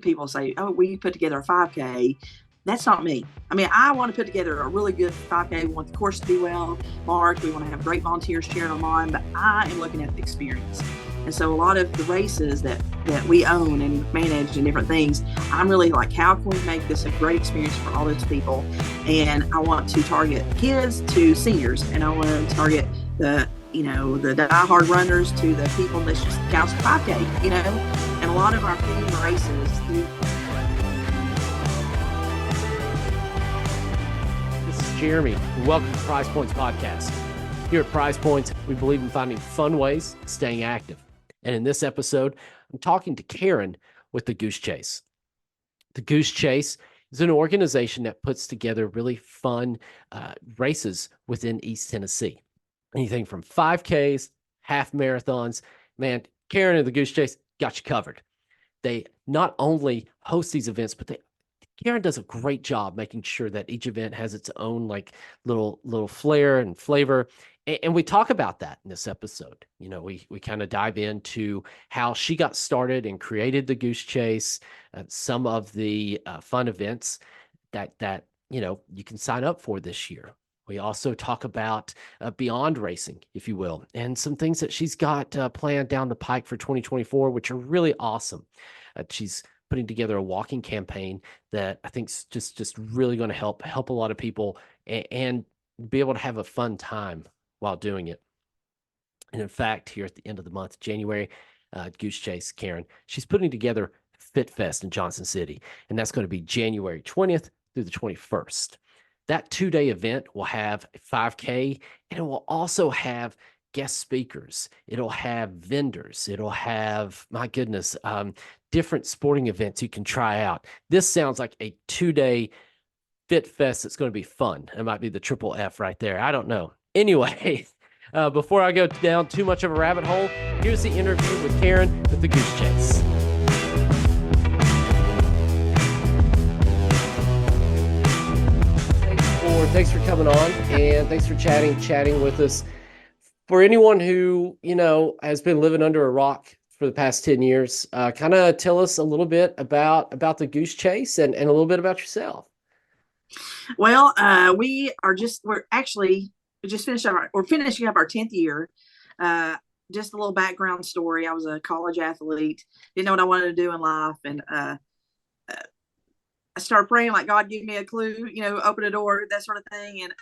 people say, oh, we put together a 5K. That's not me. I mean, I want to put together a really good 5K. We want the course to be well marked. We want to have great volunteers cheering them on, but I am looking at the experience. And so a lot of the races that we own and manage and different things, I'm really like, how can we make this a great experience for all those people? And I want to target kids to seniors, and I want to target the diehard runners to the people that just counts 5K, and a lot of our theme races. This is Jeremy, and welcome to Prize Points Podcast. Here at Prize Points, we believe in finding fun ways of staying active. And in this episode, I'm talking to Karen with the Goose Chase. The Goose Chase is an organization that puts together really fun races within East Tennessee. Anything from 5Ks, half marathons. Man, Karen and the Goose Chase got you covered. They not only host these events, but Karen does a great job making sure that each event has its own like little flair and flavor. And we talk about that in this episode. We kind of dive into how she got started and created the Goose Chase, some of the fun events that you can sign up for this year. We also talk about beyond racing, if you will, and some things that she's got planned down the pike for 2024, which are really awesome. She's putting together a walking campaign that I think is just really going to help a lot of people and be able to have a fun time while doing it. And in fact, here at the end of the month, January, Goose Chase, Karen, she's putting together FitFest in Johnson City, and that's going to be January 20th through the 21st. That 2-day event will have a 5K, and it will also have guest speakers. It'll have vendors. It'll have, my goodness, different sporting events you can try out. This sounds like a 2-day FitFest that's going to be fun. It might be the triple F right there. I don't know. Anyway, before I go down too much of a rabbit hole, here's the interview with Karen with the Goose Chase. Thanks for coming on, and thanks for chatting with us. For anyone who, has been living under a rock for the past 10 years, kind of tell us a little bit about the Goose Chase and a little bit about yourself. Well, we're finishing up our 10th year. Just a little background story. I was a college athlete, didn't know what I wanted to do in life. And, I started praying like, God, give me a clue, open a door, that sort of thing. And,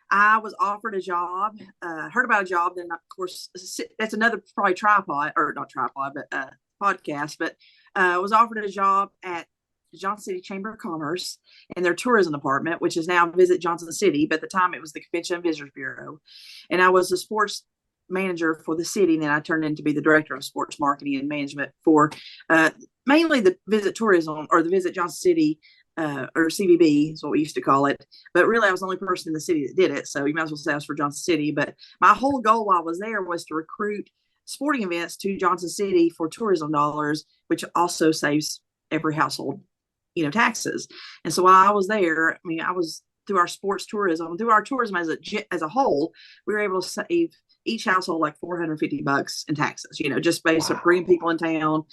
I was offered a job, heard about a job. Then of course, that's another probably podcast, but, was offered a job at Johnson City Chamber of Commerce in their tourism department, which is now Visit Johnson City, but at the time it was the Convention and Visitors Bureau. And I was the sports manager for the city, and then I turned in to be the director of sports marketing and management for mainly the Visit Tourism, or the Visit Johnson City, or CVB is what we used to call it. But really, I was the only person in the city that did it, so you might as well say I was for Johnson City. But my whole goal while I was there was to recruit sporting events to Johnson City for tourism dollars, which also saves every household taxes. And so while I was there, I was through our tourism as a whole, we were able to save each household like $450 in taxes, just based on bringing people in town.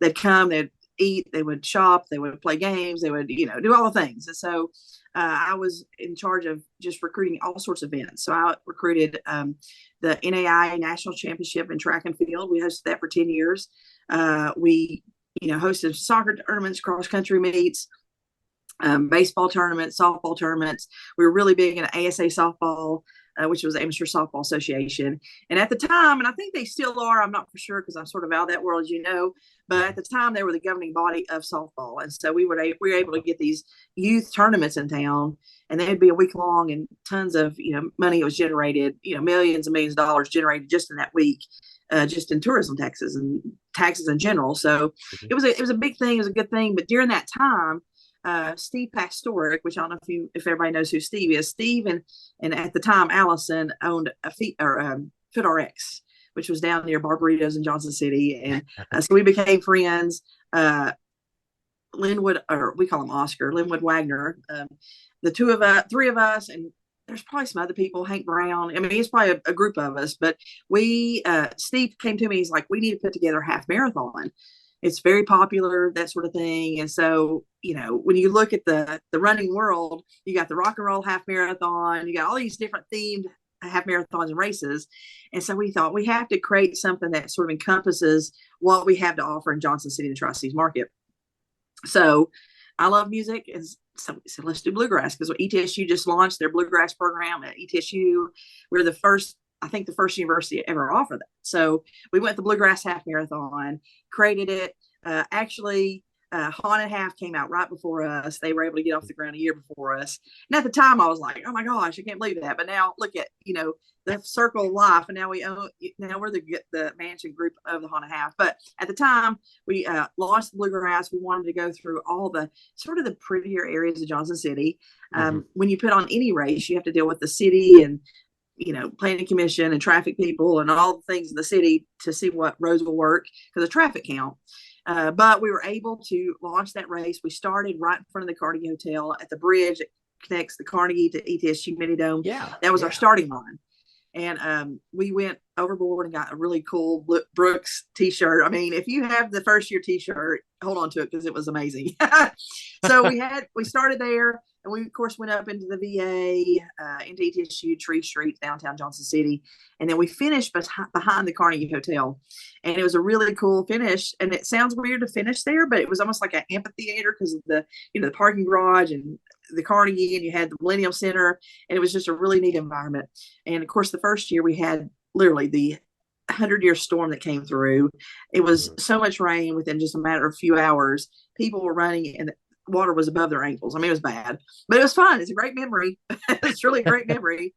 They'd come, they'd eat, they would shop, they would play games, they would, do all the things. And so I was in charge of just recruiting all sorts of events. So I recruited the NAIA National Championship in track and field. We hosted that for 10 years. We hosted soccer tournaments, cross country meets, baseball tournaments, softball tournaments. We were really big in ASA softball, which was the Amateur Softball Association. And at the time, and I think they still are, I'm not for sure because I'm sort of out of that world, as you know, but at the time they were the governing body of softball. And so we were able to get these youth tournaments in town, and they'd be a week long, and tons of, money was generated, millions and millions of dollars generated just in that week. Just in tourism taxes and taxes in general. So it was a big thing. It was a good thing. But during that time, Steve Pastoric, which I don't know if everybody knows who Steve is. Steve and at the time Allison owned a FitRx, which was down near Barbaritos in Johnson City, and so we became friends. Linwood, or we call him Oscar, Linwood Wagner, three of us, and there's probably some other people, Hank Brown. It's probably a group of us, but Steve came to me. He's like, we need to put together a half marathon. It's very popular, that sort of thing. And so, when you look at the running world, you got the rock and roll half marathon, you got all these different themed half marathons and races. And so we thought we have to create something that sort of encompasses what we have to offer in Johnson City, the Tri-Cities market. So I love music. And so we said, let's do bluegrass, because ETSU just launched their bluegrass program at ETSU. We're the first university to ever offer that. So we went the bluegrass half marathon, created it. Haunted Half came out right before us. They were able to get off the ground a year before us. And at the time I was like, oh my gosh, I can't believe that. But now look at, the circle of life. And now we're the managing group of the Haunted Half. But at the time we launched the bluegrass, we wanted to go through all the sort of the prettier areas of Johnson City. When you put on any race, you have to deal with the city and, planning commission and traffic people and all the things in the city to see what roads will work because of traffic count. But we were able to launch that race. We started right in front of the Carnegie Hotel at the bridge that connects the Carnegie to ETSU Mini Dome. Yeah, that was our starting line. And we went overboard and got a really cool Brooks t-shirt. I mean, if you have the first year t-shirt, hold on to it because it was amazing. So we started there, and we of course went up into the VA, into ETSU, Tree Street, downtown Johnson City, and then we finished behind the Carnegie Hotel. And it was a really cool finish. And it sounds weird to finish there, but it was almost like an amphitheater because of the the parking garage and the Carnegie, and you had the Millennium Center, and it was just a really neat environment. And of course, the first year we had literally the 100-year storm that came through. It was so much rain within just a matter of a few hours. People were running, and the water was above their ankles. I mean, it was bad, but it was fun. It's a great memory. It's really a great memory.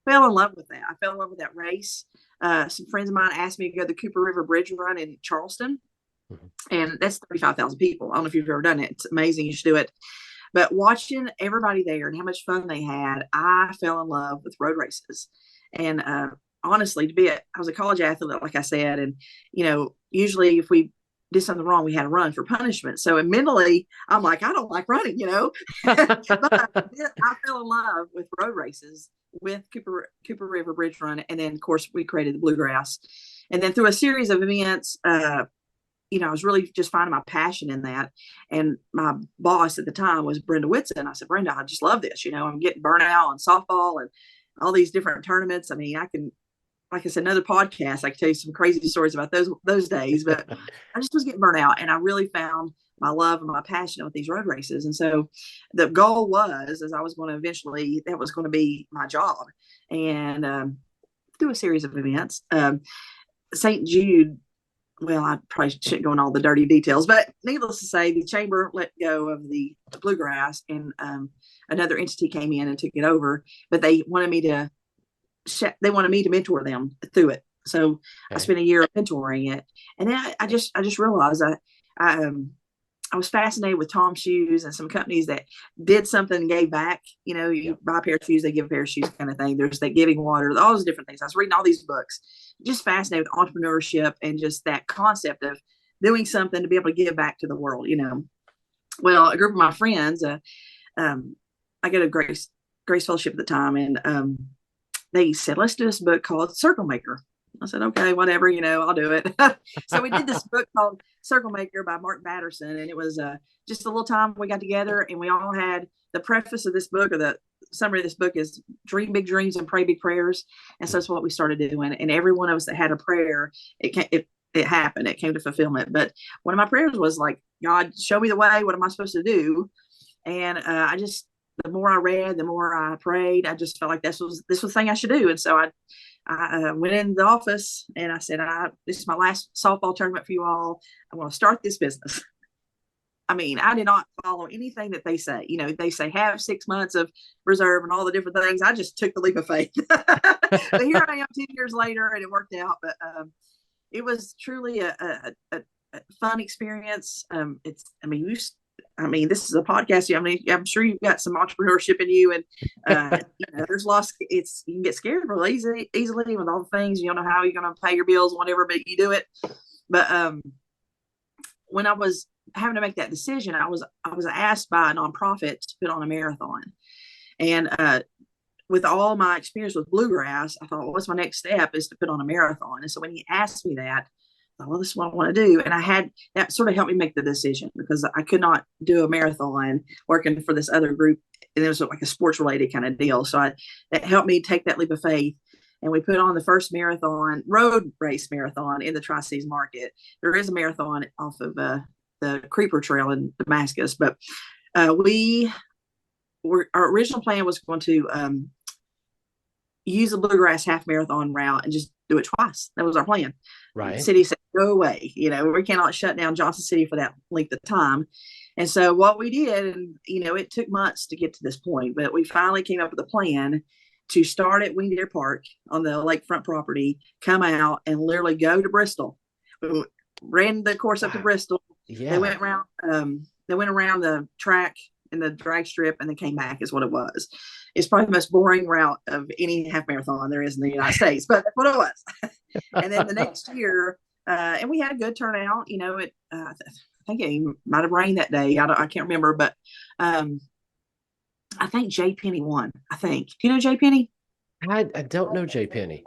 Fell in love with that. I fell in love with that race. Some friends of mine asked me to go to the Cooper River Bridge Run in Charleston, and that's 35,000 people. I don't know if you've ever done it. It's amazing. You should do it. But watching everybody there and how much fun they had, I fell in love with road races. And honestly, I was a college athlete, like I said, and usually if we did something wrong, we had to run for punishment. So mentally, I'm like, I don't like running, But I fell in love with road races with Cooper River Bridge Run, and then of course we created the bluegrass, and then through a series of events. I was really just finding my passion in that. And my boss at the time was Brenda Whitson. I said, Brenda, I just love this. I'm getting burnt out on softball and all these different tournaments. I mean, I can, like I said, another podcast, I can tell you some crazy stories about those days, but I just was getting burnt out. And I really found my love and my passion with these road races. And so the goal was, as I was going to eventually, that was going to be my job. And through a series of events, St. Jude, well, I probably shouldn't go into all the dirty details, but needless to say, the chamber let go of the bluegrass, and another entity came in and took it over. But they wanted me to mentor them through it. So okay. I spent a year mentoring it, and then I just realized I was fascinated with Tom Shoes and some companies that did something and gave back. You buy a pair of shoes, they give a pair of shoes, kind of thing. There's that giving water, all those different things. I was reading all these books, just fascinated with entrepreneurship and just that concept of doing something to be able to give back to the world. Well, a group of my friends, I got a Grace Fellowship at the time, and they said, let's do this book called Circle Maker. I said, okay, whatever, I'll do it. So we did this book called Circle Maker by Mark Batterson. And it was just a little time we got together, and we all had the preface of this book, or the summary of this book is dream big dreams and pray big prayers. And so that's what we started doing. And every one of us that had a prayer, it happened. It came to fulfillment. But one of my prayers was like, God, show me the way. What am I supposed to do? And the more I read, the more I prayed, I just felt like this was the thing I should do. And so I went in the office and I said, this is my last softball tournament for you all. I want to start this business. I mean, I did not follow anything that they say. They say have 6 months of reserve and all the different things. I just took the leap of faith. But here I am 10 years later, and it worked out. But it was truly a fun experience. This is a podcast. I'm sure you've got some entrepreneurship in you, and there's lots. You can get scared real easily with all the things. You don't know how you're going to pay your bills, whatever, but you do it. But when I was having to make that decision, I was asked by a nonprofit to put on a marathon, and with all my experience with bluegrass, I thought, well, what's my next step is to put on a marathon. And so when he asked me that, oh, this is what I want to do. And I had that sort of helped me make the decision because I could not do a marathon working for this other group. And it was like a sports related kind of deal. So that helped me take that leap of faith. And we put on the first road race marathon in the Tri-Cities Market. There is a marathon off of the Creeper Trail in Damascus, but our original plan was going to use the Bluegrass half marathon route and just do it twice. That was our plan. Right. The city said, go away. We cannot shut down Johnson City for that length of time. And so what we did, and it took months to get to this point, but we finally came up with a plan to start at Wing Deer Park on the lakefront property, come out and literally go to Bristol. We ran the course up to Bristol. Yeah. They went around the track in the drag strip and then came back is what it was. It's probably the most boring route of any half marathon there is in the United States, but that's what it was. And then the next year, and we had a good turnout, I think it might have rained that day. I can't remember, but I think Jay Penny won. I think. Do you know Jay Penny? I don't know Jay Penny.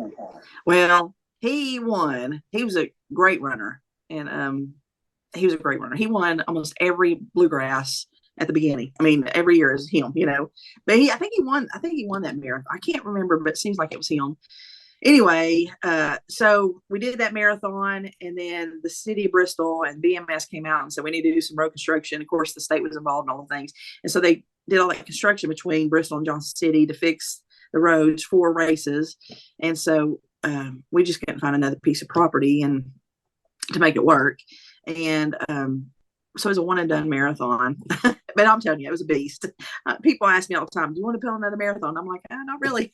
Well, he won. He was a great runner, and he was a great runner. He won almost every bluegrass at the beginning. I mean, every year is him, But I think he won. I think he won that marathon. I can't remember, but it seems like it was him. Anyway, so we did that marathon, and then the city of Bristol and BMS came out and said we need to do some road construction. Of course, the state was involved in all the things, and so they did all that construction between Bristol and Johnson City to fix the roads for races. And so we just couldn't find another piece of property and to make it work. And so it was a one and done marathon. But I'm telling you, it was a beast. People ask me all the time, do you want to build another marathon? I'm like, not really.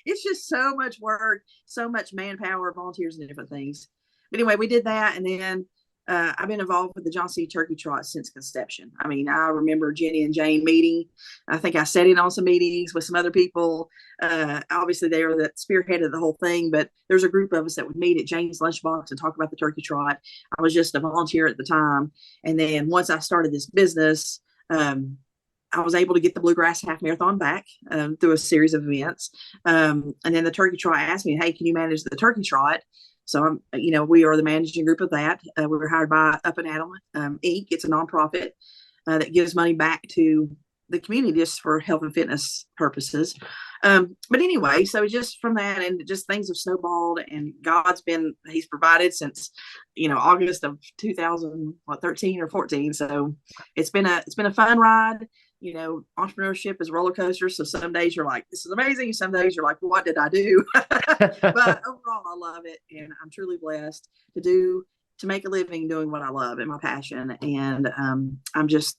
It's just so much work, so much manpower, volunteers, and different things. But anyway, we did that. And then I've been involved with the Johnson City Turkey Trot since conception. I mean, I remember Jenny and Jane meeting. I think I sat in on some meetings with some other people. Obviously, they were that spearheaded the whole thing, but there's a group of us that would meet at Jane's Lunchbox and talk about the Turkey Trot. I was just a volunteer at the time. And then once I started this business, I was able to get the Bluegrass Half Marathon back through a series of events. And then the Turkey Trot asked me, hey, can you manage the Turkey Trot? So, we are the managing group of that. We were hired by Up and Adam Inc. It's a nonprofit that gives money back to the community just for health and fitness purposes. But anyway, so just from that and just things have snowballed, and he's provided since, August of 2013 or 14. So it's been a fun ride. Entrepreneurship is a roller coaster. So some days you're like, this is amazing. Some days you're like, what did I do? But overall, I love it. And I'm truly blessed to make a living doing what I love and my passion. And I'm just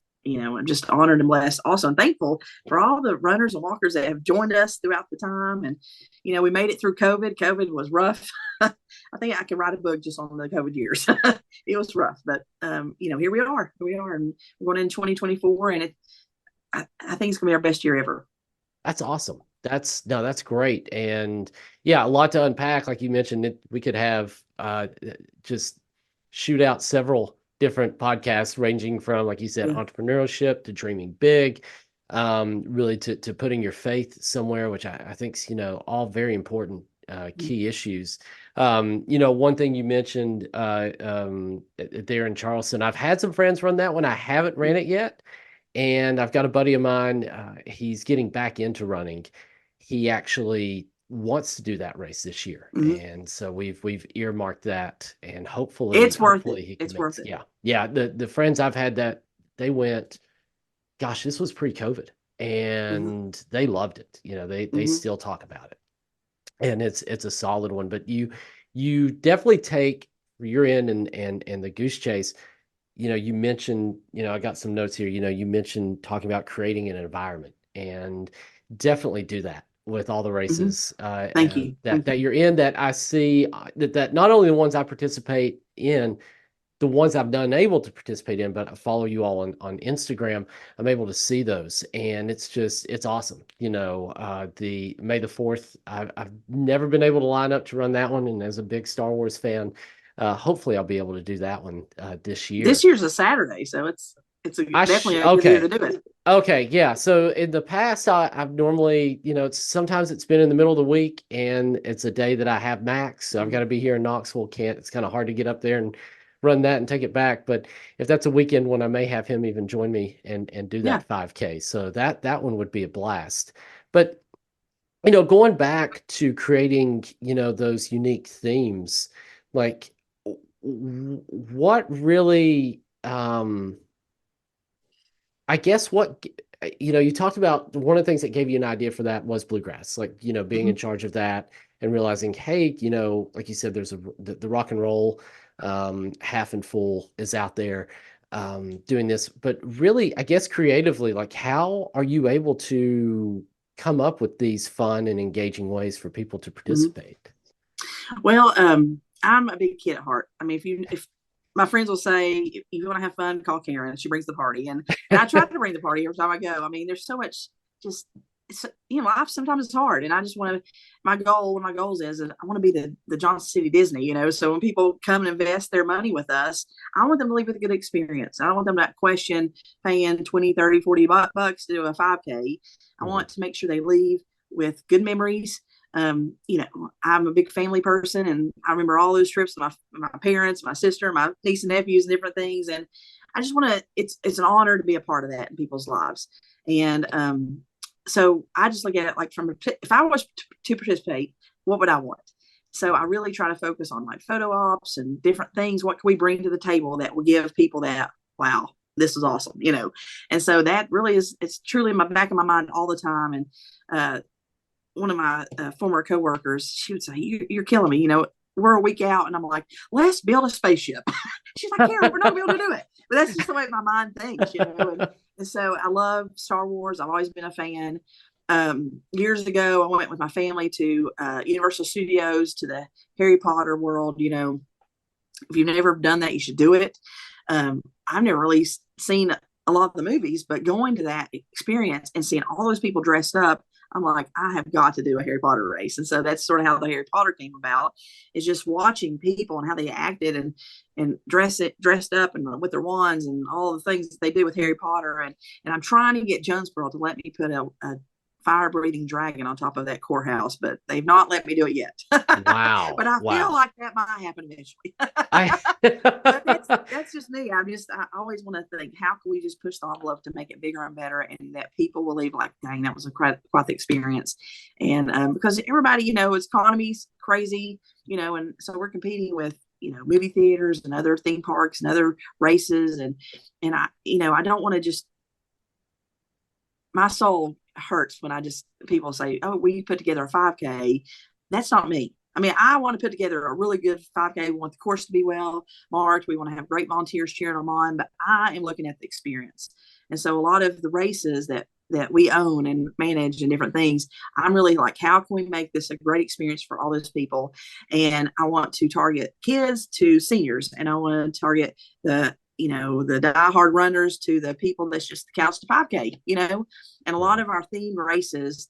honored and blessed also, and thankful for all the runners and walkers that have joined us throughout the time. And, we made it through COVID. COVID was rough. I think I could write a book just on the COVID years. It was rough, but, here we are, and we're going into 2024, and I think it's gonna be our best year ever. That's awesome. That's great. And yeah, a lot to unpack. Like you mentioned, we could have just shoot out several different podcasts ranging from, like you said, entrepreneurship to dreaming big, really to putting your faith somewhere, which I think is, all very important key issues. One thing you mentioned there in Charleston, I've had some friends run that one. I haven't ran it yet. And I've got a buddy of mine, he's getting back into running. He actually wants to do that race this year. Mm-hmm. And so we've earmarked that, and hopefully it's worth it. It's worth it. Yeah. Yeah. The friends I've had that they went, gosh, this was pre-COVID, and they loved it. They still talk about it, and it's a solid one. But you definitely take your end and the Goose Chase. You mentioned, I got some notes here, you mentioned talking about creating an environment, and definitely do that with all the races. Thank you. That you're in, that I see that not only the ones I participate in, the ones I've been able to participate in, but I follow you all on Instagram. I'm able to see those, and it's awesome. The May the 4th, I've never been able to line up to run that one. And as a big Star Wars fan, hopefully I'll be able to do that one this year. This year's a Saturday, so it's it's definitely a good year okay. to do it. Okay, yeah. So in the past, I've normally, sometimes it's been in the middle of the week and it's a day that I have max. So I've got to be here in Knoxville. It's kind of hard to get up there and run that and take it back. But if that's a weekend when I may have him even join me and do Yeah. that 5K. So that one would be a blast. But going back to creating, those unique themes, like what really I guess you talked about one of the things that gave you an idea for that was bluegrass, like, being Mhm. in charge of that and realizing, hey, like you said, there's the rock and roll half and full is out there doing this. But really, I guess creatively, like, how are you able to come up with these fun and engaging ways for people to Mhm. participate? Well, I'm a big kid at heart. I mean, if my friends will say, if you want to have fun, call Karen. She brings the party, and I try to bring the party every time I go. I mean, there's so much just life sometimes it's hard, and I just want to. One of my goals is I want to be the Johnson City Disney. So when people come and invest their money with us, I want them to leave with a good experience. I don't want them to question paying 20, 30, 40 bucks to do a 5K. I Mhm. want to make sure they leave with good memories. I'm a big family person, and I remember all those trips with my parents, my sister, my niece and nephews, and different things. And I just want to. It's an honor to be a part of that in people's lives. And so I just look at it like if I was to participate, what would I want? So I really try to focus on like photo ops and different things. What can we bring to the table that will give people that wow, this is awesome. And so that really it's truly in my back of my mind all the time. And one of my former coworkers, she would say, "You're killing me." We're a week out, and I'm like, "Let's build a spaceship." She's like, "Karen, we're not going to be able to do it." But that's just the way my mind thinks. And so I love Star Wars. I've always been a fan. Years ago, I went with my family to Universal Studios to the Harry Potter world. If you've never done that, you should do it. I've never really seen a lot of the movies, but going to that experience and seeing all those people dressed up, I'm like, I have got to do a Harry Potter race. And so that's sort of how the Harry Potter came about, is just watching people and how they acted and dressed up and with their wands and all the things that they do with Harry Potter. And I'm trying to get Jonesboro to let me put a fire breathing dragon on top of that courthouse, but they've not let me do it yet. Wow. But I feel Wow. like that might happen eventually. I But that's just me. I always want to think, how can we just push the envelope to make it bigger and better, and that people will leave like, dang, that was quite the experience. And because everybody, its economy's crazy, and so we're competing with movie theaters and other theme parks and other races, and I don't want to just, my soul hurts when people say, "Oh, we put together a 5K." That's not me. I mean, I want to put together a really good 5K. We want the course to be well marked. We want to have great volunteers cheering them on, but I am looking at the experience. And so a lot of the races that we own and manage and different things, I'm really like, how can we make this a great experience for all those people? And I want to target kids to seniors, and I want to target the diehard runners to the people that's just the couch to 5K. And a lot of our themed races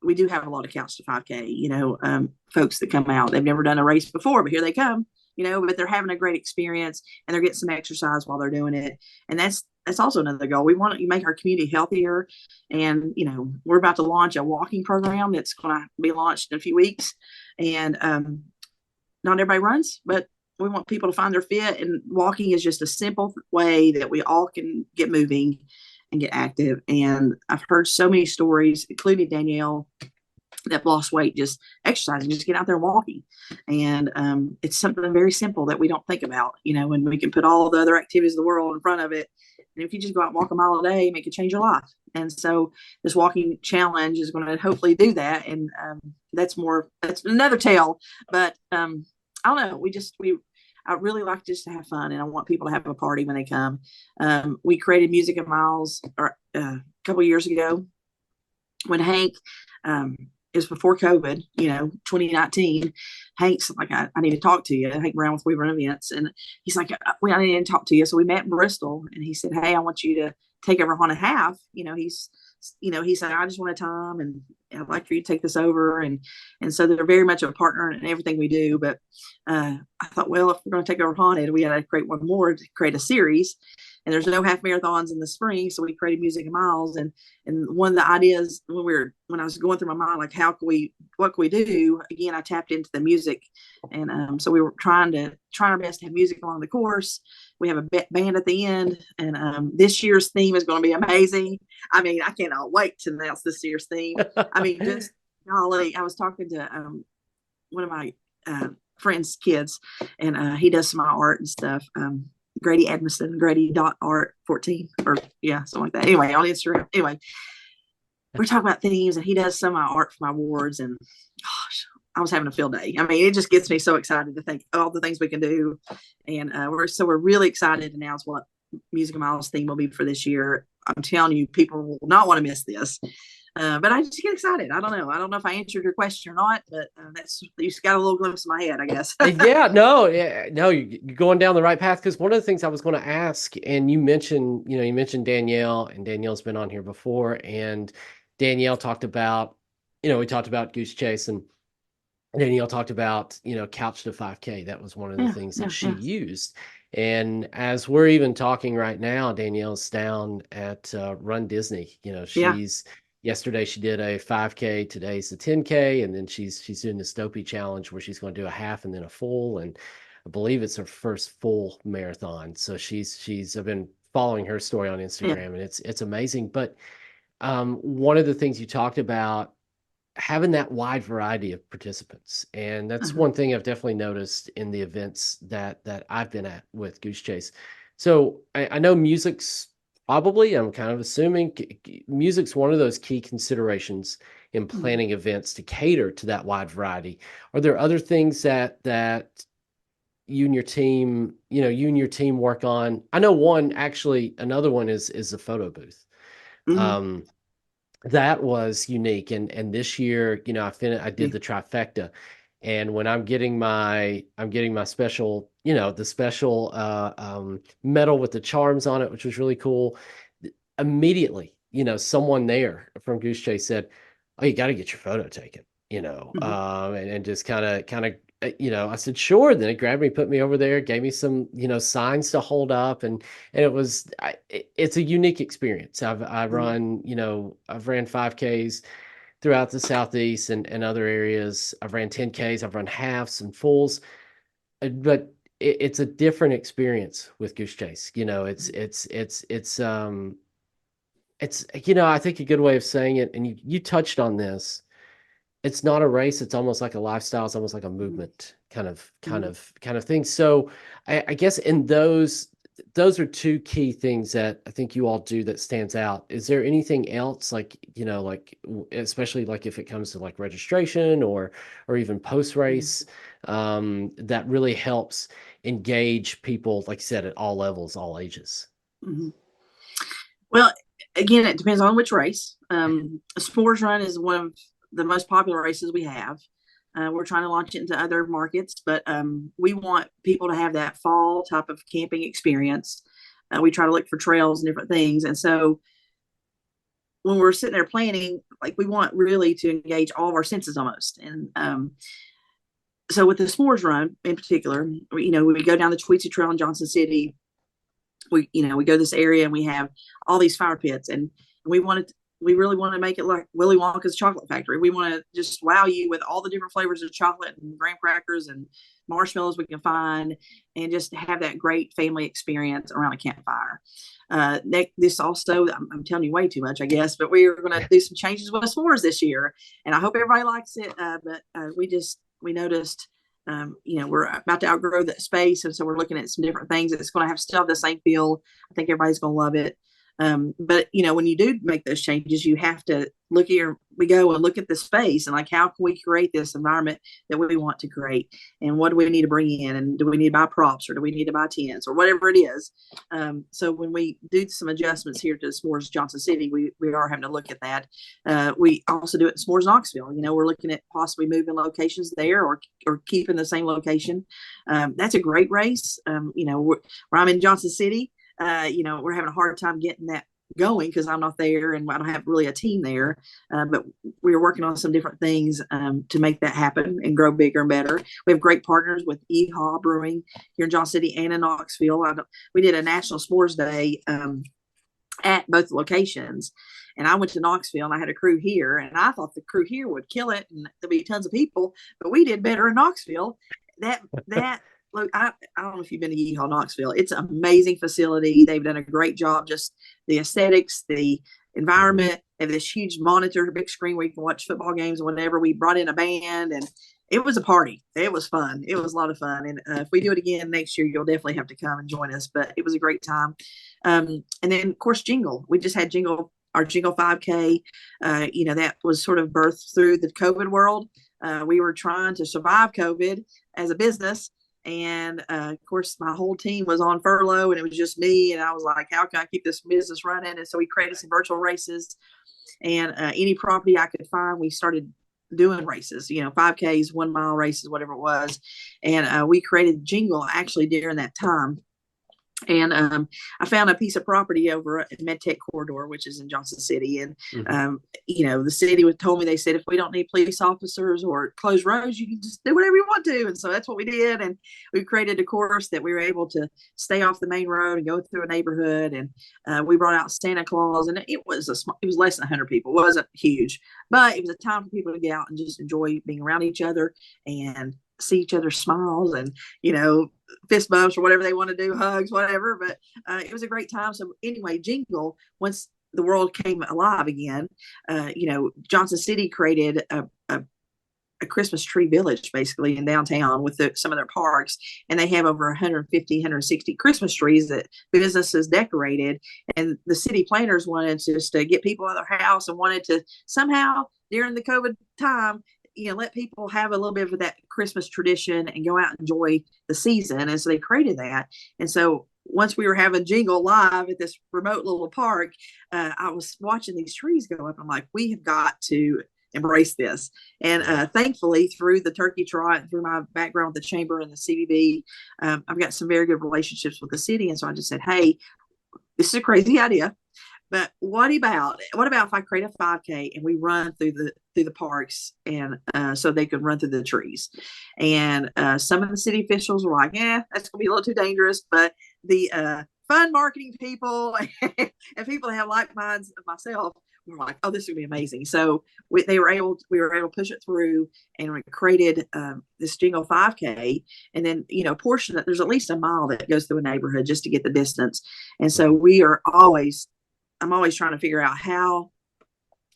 we do have a lot of couch to 5K, folks that come out. They've never done a race before, but here they come, but they're having a great experience and they're getting some exercise while they're doing it. And that's also another goal. We want to make our community healthier. And, we're about to launch a walking program that's going to be launched in a few weeks. And not everybody runs, but we want people to find their fit. And walking is just a simple way that we all can get moving and get active. And I've heard so many stories, including Danielle, that lost weight just exercising, just get out there and walking. And it's something very simple that we don't think about, when we can put all the other activities of the world in front of it. And if you just go out and walk a mile a day, make it change your life. And so this walking challenge is going to hopefully do that. And that's another tale. But I don't know. I really like just to have fun, and I want people to have a party when they come. We created Music and Miles a couple of years ago when Hank, it was before COVID, 2019. Hank's like, I need to talk to you. Hank Brown with We Run Events. And he's like, I need to talk to you. So we met in Bristol, and he said, hey, I want you to take over Haunted Half. He said, I just want a time, and I'd like for you to take this over. And so they're very much a partner in everything we do. But I thought, well, if we're going to take over Haunted, we got to create one more to create a series. and there's no half marathons in the spring. So we created Music and Miles. And one of the ideas when I was going through my mind, like, what can we do? Again, I tapped into the music. And so we were trying our best to have music along the course. We have a band at the end. And this year's theme is going to be amazing. I mean, I cannot wait to announce this year's theme. I mean, just golly, I was talking to one of my friend's kids, and he does some art and stuff. Grady Edmiston, Grady.art14, or yeah, something like that. Anyway, on Instagram. Anyway, we're talking about themes, and he does some of my art for my awards, and gosh, I was having a field day. I mean, it just gets me so excited to think all the things we can do. And we're really excited to announce what Music and Miles theme will be for this year. I'm telling you, people will not want to miss this. But I just get excited. I don't know if I answered your question or not, but you just got a little glimpse of my head, I guess. Yeah, no, you're going down the right path. Because one of the things I was going to ask, and you mentioned Danielle, and Danielle's been on here before, and Danielle talked about, we talked about Goose Chase, and Danielle talked about, Couch to 5K. That was one of the things that she used. And as we're even talking right now, Danielle's down at Run Disney. Yesterday she did a 5K, today's a 10K, and then she's doing the Stopey challenge where she's going to do a half and then a full, and I believe it's her first full marathon. So I've been following her story on Instagram, and it's amazing. But one of the things you talked about, having that wide variety of participants, and that's one thing I've definitely noticed in the events that I've been at with Goose Chase. So I know music's probably, I'm kind of assuming music's one of those key considerations in planning events to cater to that wide variety. Are there other things that you and your team work on? I know another one is the photo booth. That was unique. And this year, I did the trifecta. And when I'm getting my special, the special medal with the charms on it, which was really cool. Immediately, someone there from Goose Chase said, "Oh, you got to get your photo taken," and just kind of, I said, "Sure." Then it grabbed me, put me over there, gave me some, signs to hold up. And it's a unique experience. I've ran 5Ks throughout the Southeast and other areas. I've ran 10Ks, I've run halves and fulls, but it's a different experience with Goose Chase. It's I think a good way of saying it, and you touched on this. It's not a race. It's almost like a lifestyle. It's almost like a movement kind of thing. So I guess in those are two key things that I think you all do that stands out. Is there anything else, like especially like if it comes to like registration or even post race, that really helps engage people, like you said, at all levels, all ages? Well, again, it depends on which race. A S'mores Run is one of the most popular races we have. We're trying to launch it into other markets, but we want people to have that fall type of camping experience. We try to look for trails and different things. And so when we're sitting there planning, like, we want really to engage all of our senses almost. And so with the S'mores Run in particular, we go down the Tweetsie Trail in Johnson City. We go this area and we have all these fire pits, and we really want to make it like Willy Wonka's chocolate factory. We want to just wow you with all the different flavors of chocolate and graham crackers and marshmallows we can find, and just have that great family experience around a campfire. This also, I'm telling you way too much, I guess, but we are going to do some changes with s'mores this year, and I hope everybody likes it. But we noticed, we're about to outgrow that space, and so we're looking at some different things. It's going to still have the same feel. I think everybody's going to love it. But when you do make those changes, you have to look at the space and, like, how can we create this environment that we want to create, and what do we need to bring in, and do we need to buy props, or do we need to buy tents, or whatever it is. So when we do some adjustments here to S'mores Johnson City, we are having to look at that. We also do it in S'mores Knoxville. We're looking at possibly moving locations there, or keeping the same location. That's a great race. Where I'm in Johnson City, we're having a hard time getting that going because I'm not there and I don't have really a team there. But we were working on some different things to make that happen and grow bigger and better. We have great partners with Yeehaw Brewing here in Johnson City and in Knoxville. We did a National S'mores Day at both locations. And I went to Knoxville and I had a crew here, and I thought the crew here would kill it and there'd be tons of people, but we did better in Knoxville. That look, I don't know if you've been to Yeehaw Knoxville. It's an amazing facility. They've done a great job, just the aesthetics, the environment. They have this huge monitor, big screen where you can watch football games or whatever. We brought in a band and it was a party. It was fun. It was a lot of fun. And if we do it again next year, you'll definitely have to come and join us. But it was a great time. And then, of course, Jingle. We just had our Jingle 5K. That was sort of birthed through the COVID world. We were trying to survive COVID as a business. And of course, my whole team was on furlough and it was just me. And I was like, how can I keep this business running? And so we created some virtual races, and any property I could find, we started doing races, 5Ks, 1 mile races, whatever it was. And we created Jingle actually during that time. And I found a piece of property over at MedTech Corridor, which is in Johnson City. And, the city told me, they said, if we don't need police officers or closed roads, you can just do whatever you want to. And so that's what we did. And we created a course that we were able to stay off the main road and go through a neighborhood. And we brought out Santa Claus, and it was less than 100 people. It wasn't huge, but it was a time for people to get out and just enjoy being around each other and see each other's smiles and, fist bumps or whatever they want to do, hugs, whatever. But it was a great time. So anyway, Jingle, once the world came alive again, Johnson City created a Christmas tree village basically in downtown with some of their parks. And they have over 150, 160 Christmas trees that businesses decorated. And the city planners wanted just to get people out of their house and wanted to somehow during the COVID time, let people have a little bit of that Christmas tradition and go out and enjoy the season. And so they created that. And so once we were having Jingle live at this remote little park, I was watching these trees go up. I'm like, we have got to embrace this. And thankfully, through the Turkey Trot and through my background with the chamber and the CVB, I've got some very good relationships with the city. And so I just said, hey, this is a crazy idea. But what about if I create a 5K and we run through the parks, and so they could run through the trees? And some of the city officials were like, that's gonna be a little too dangerous. But the fun marketing people and people that have like minds of myself were like, oh, this is gonna be amazing. So we were able to push it through, and we created this Jingle 5K. And then a portion that there's at least a mile that goes through a neighborhood just to get the distance. And so I'm always trying to figure out how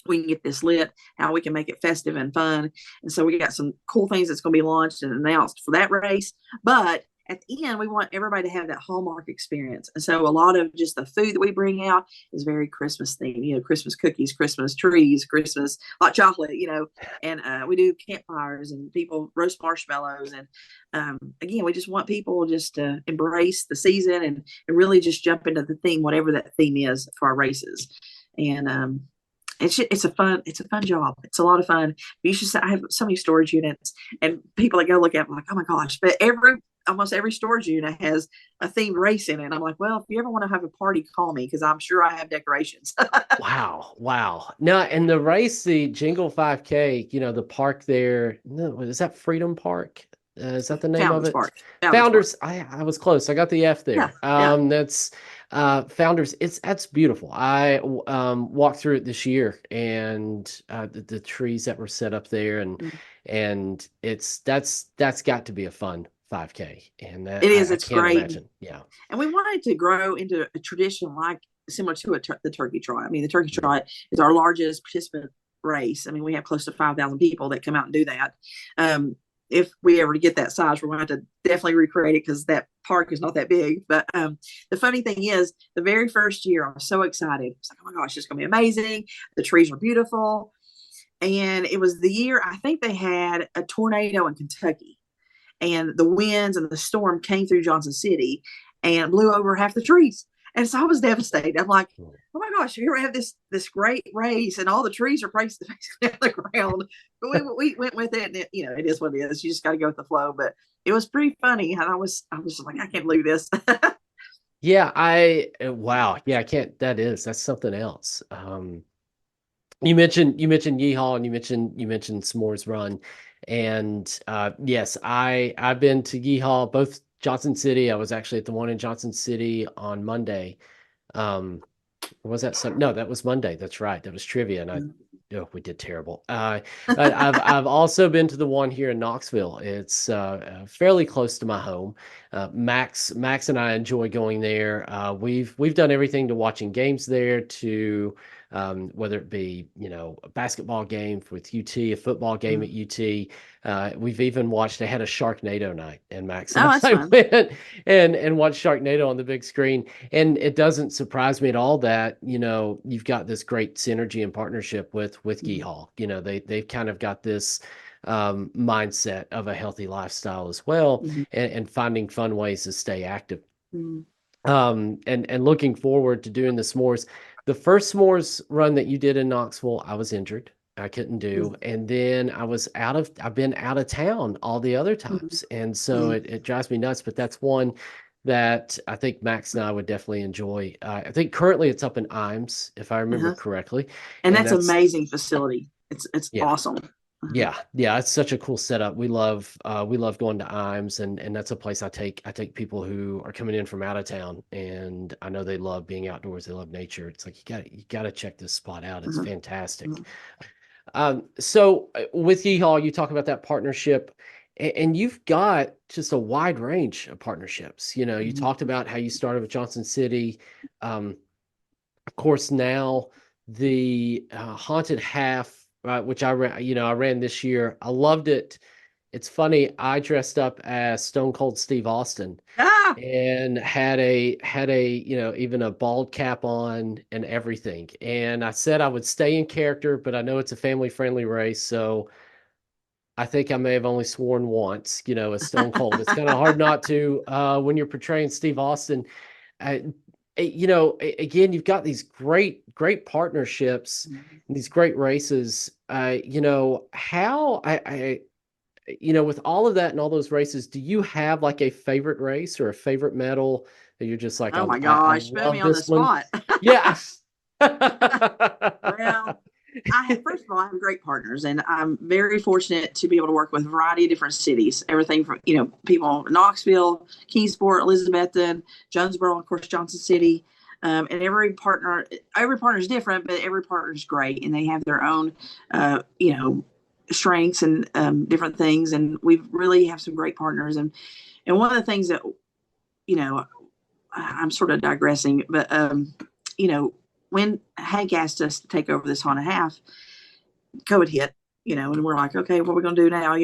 we can get this lit, how we can make it festive and fun. And so we got some cool things that's going to be launched and announced for that race. But at the end, we want everybody to have that Hallmark experience. And so a lot of just the food that we bring out is very Christmas themed, Christmas cookies, Christmas trees, Christmas hot chocolate, and we do campfires and people roast marshmallows. And again, we just want people just to embrace the season and really just jump into the theme, whatever that theme is for our races. And it's a fun job. It's a lot of fun. You should say, I have so many storage units, and people that go look at them like, oh my gosh, but almost every storage unit has a themed race in it. And I'm like, well, if you ever want to have a party, call me, because I'm sure I have decorations. Wow. No, and the race, the Jingle 5K, the park there, no, is that Freedom Park? Is that the name Founders of it? Park. Founders. I was close. I got the F there. Yeah. That's Founders. That's beautiful. I walked through it this year, and the trees that were set up there, and that's got to be a fun 5K. And that it is. I it's can't great. Imagine. Yeah. And we wanted to grow into a tradition similar to the Turkey Trot. I mean, the Turkey Trot is our largest participant race. I mean, we have close to 5,000 people that come out and do that. If we ever get that size, we're going to have to definitely recreate it because that park is not that big. But the funny thing is, the very first year, I was so excited. It's like, oh my gosh, it's going to be amazing. The trees are beautiful. And it was the year, I think they had a tornado in Kentucky. And the winds and the storm came through Johnson City and blew over half the trees. And so I was devastated. I'm like, oh my gosh, here we have this great race and all the trees are placed on the ground. But we went with it, and it is what it is. You just got to go with the flow. But it was pretty funny. And I was like, I can't believe this. Yeah, wow. Yeah, I can't, that's something else. You mentioned Yeehaw, and you mentioned S'mores Run. And yes, I've been to Yeehaw, both Johnson City. I was actually at the one in Johnson City on Monday. Um, was that No, that was Monday. That's right. That was trivia, and we did terrible. But I've also been to the one here in Knoxville. It's fairly close to my home. Max and I enjoy going there. We've done everything to watching games there, to whether it be a basketball game with UT, a football game at UT. We've even watched. They had a Sharknado night, and Max and Oh, that's I fun. went and watched Sharknado on the big screen. And it doesn't surprise me at all that you've got this great synergy and partnership with Mhm. Geehall. They've kind of got this mindset of a healthy lifestyle as well, Mhm. and finding fun ways to stay active. Mhm. And looking forward to doing the s'mores. The first s'mores run that you did in Knoxville, I was injured. I couldn't do. And then I've been out of town all the other Mhm. times. And so Mhm. it drives me nuts, but that's one that I think Max and I would definitely enjoy. I think currently it's up in Imes, if I remember Uh-huh. correctly. And And that's that's, amazing facility. It's yeah, awesome. Uh-huh. yeah, it's such a cool setup. We love going to Imes, and that's a place I take people who are coming in from out of town, and I know they love being outdoors. They love nature. It's like you gotta check this spot out. It's Uh-huh. fantastic. Uh-huh. So with Yeehaw, you talk about that partnership, and you've got just a wide range of partnerships. You Mhm. talked about how you started with Johnson City. Of course, now the haunted half, which I ran this year. I loved it. It's funny. I dressed up as Stone Cold Steve Austin, Ah, and had a even a bald cap on and everything. And I said I would stay in character, but I know it's a family friendly race, so I think I may have only sworn once. As Stone Cold. It's kind of hard not to when you're portraying Steve Austin. uh, Again, you've got these great partnerships, and these great races. How with all of that and all those races, do you have like a favorite race or a favorite medal that you're just like, oh my I gosh, put me love on the this one? spot. Yeah. Well, first of all, I have great partners, and I'm very fortunate to be able to work with a variety of different cities. Everything from people in Knoxville, Kingsport, Elizabethton, Jonesboro, of course, Johnson City, and every partner is different, but every partner is great, and they have their own, strengths and different things. And we really have some great partners. And one of the things that you know I'm sort of digressing, but you know, when Hank asked us to take over this haunted half, COVID hit, and we're like, okay, what are we gonna do now,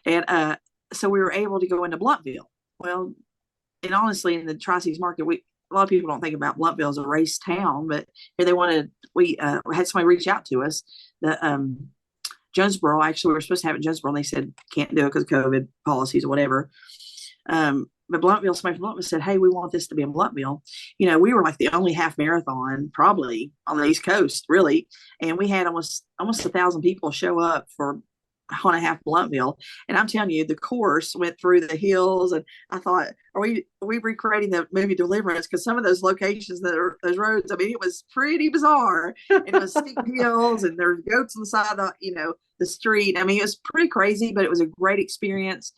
And so we were able to go into Blumpville. Well, and honestly, in the Tri-Cities market, a lot of people don't think about Blumpville as a race town, but here we had somebody reach out to us. The Jonesboro, actually, we were supposed to have it in Jonesboro, and they said can't do it because of COVID policies or whatever. But Blumpville, somebody from Blumpville said, "Hey, we want this to be in Blumpville." We were like the only half marathon probably on the East Coast, really, and we had almost 1,000 people show up for on a half Blumpville. And I'm telling you, the course went through the hills, and I thought, are we recreating the movie Deliverance? Because some of those locations, those roads, I mean, it was pretty bizarre, and it was steep hills, and there's goats on the side of the street. I mean, it was pretty crazy, but it was a great experience,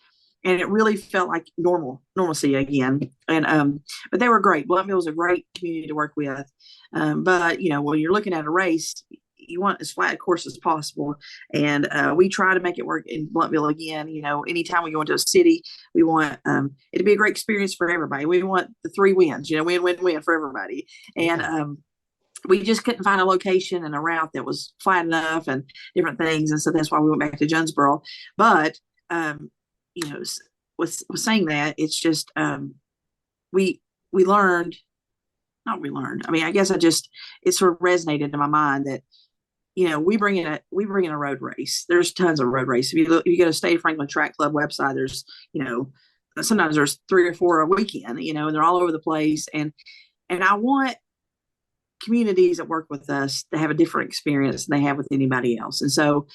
and it really felt like normalcy again. And but they were great. Blumpville was a great community to work with. But when you're looking at a race, you want as flat a course as possible, and we try to make it work in Blumpville again. Anytime we go into a city, we want it to be a great experience for everybody. We want the three wins, win, win, win for everybody. And Yeah. we just couldn't find a location and a route that was flat enough and different things, and so that's why we went back to Jonesboro. But um, you know, with saying that, it's just we we learned, not we learned. I mean, I guess it sort of resonated in my mind that we bring in a road race. There's tons of road race. If you go to State Franklin Track Club website, there's sometimes there's three or four a weekend, and they're all over the place. And I want communities that work with us to have a different experience than they have with anybody else. And so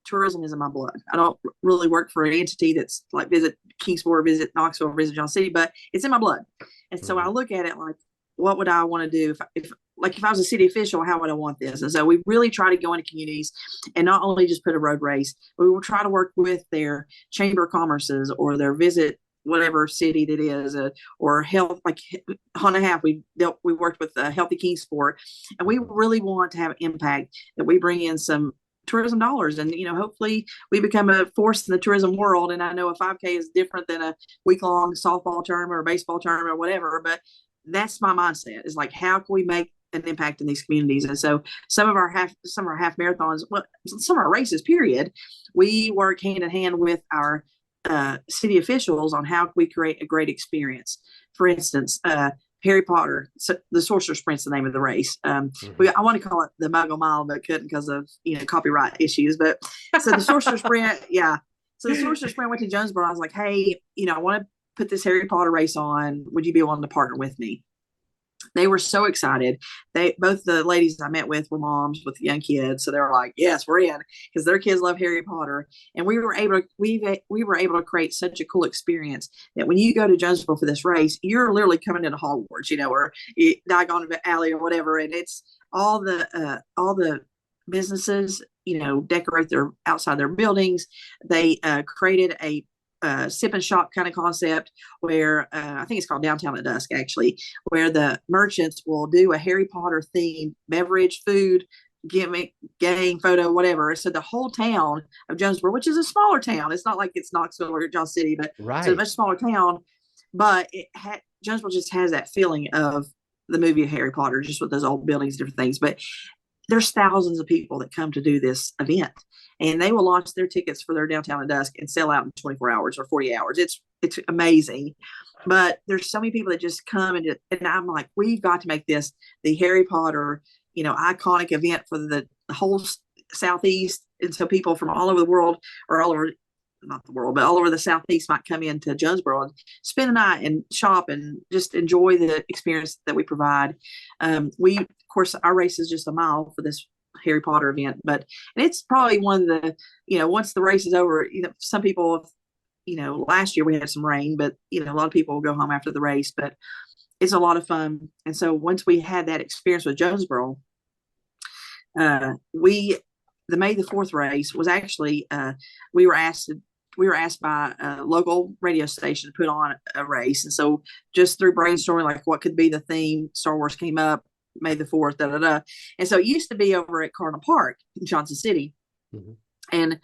tourism is in my blood. I don't really work for an entity that's like visit Kingsport, visit Knoxville, visit Johnson City, but it's in my blood. And so I look at it like, what would I want to do if I was a city official, how would I want this? And so we really try to go into communities and not only just put a road race, but we will try to work with their chamber of commerces or their visit whatever city that is, or health, like Hunt and a Half. We worked with Healthy Kingsport, and we really want to have impact that we bring in some tourism dollars, and hopefully we become a force in the tourism world. And I know a 5K is different than a week-long softball tournament or baseball tournament or whatever, but that's my mindset, is like, how can we make an impact in these communities? And so some of our half marathons, some of our races, period, we work hand in hand with our city officials on how we create a great experience. For instance, Harry Potter, the Sorcerer's Sprint's the name of the race. I want to call it the Muggle Mile, but couldn't because of copyright issues. But so the Sorcerer's Sprint, yeah. So the Sorcerer's Sprint went to Jonesboro. I was like, hey, I want to put this Harry Potter race on. Would you be willing to partner with me? They were so excited. Both the ladies I met with were moms with young kids, so they were like, "Yes, we're in," because their kids love Harry Potter. And we were able to create such a cool experience that when you go to Jonesboro for this race, you're literally coming into Hogwarts, or Diagon Alley or whatever, and it's all the businesses, decorate their outside their buildings. They created a sip and shop kind of concept where I think it's called Downtown at Dusk, actually, where the merchants will do a Harry Potter themed beverage, food, gimmick, game, photo, whatever. So the whole town of Jonesboro, which is a smaller town, it's not like it's Knoxville or Johnson City, but it's a much smaller town, but Jonesboro just has that feeling of the movie of Harry Potter, just with those old buildings, different things. But there's thousands of people that come to do this event, and they will launch their tickets for their Downtown at Dusk and sell out in 24 hours or 40 hours. It's amazing. But there's so many people that just come, and I'm like, we've got to make this the Harry Potter, iconic event for the whole Southeast. And so people from all over the world, or all over, not the world, but all over the Southeast might come into Jonesboro and spend a night and shop and just enjoy the experience that we provide. Of course, our race is just a mile for this Harry Potter event, and it's probably one of the, once the race is over, some people, last year we had some rain, but, a lot of people will go home after the race, but it's a lot of fun. And so once we had that experience with Jonesboro, the May the 4th race was actually, we were asked by a local radio station to put on a race. And so just through brainstorming, like what could be the theme, Star Wars came up, May the 4th, And so it used to be over at Cardinal Park in Johnson City. And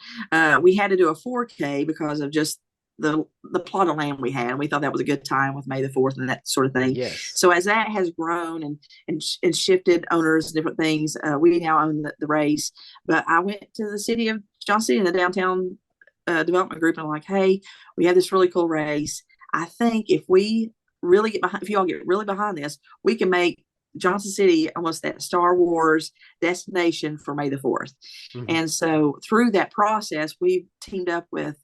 we had to do a 4K because of just the plot of land we had. And we thought that was a good time with May the 4th and that sort of thing. Yes. So as that has grown and shifted owners and different things, we now own the race. But I went to the city of Johnson City in the downtown development group, and I'm like, hey, we have this really cool race. I think if we really if you all get really behind this, we can make Johnson City almost that Star Wars destination for May the 4th. And so through that process, we've teamed up with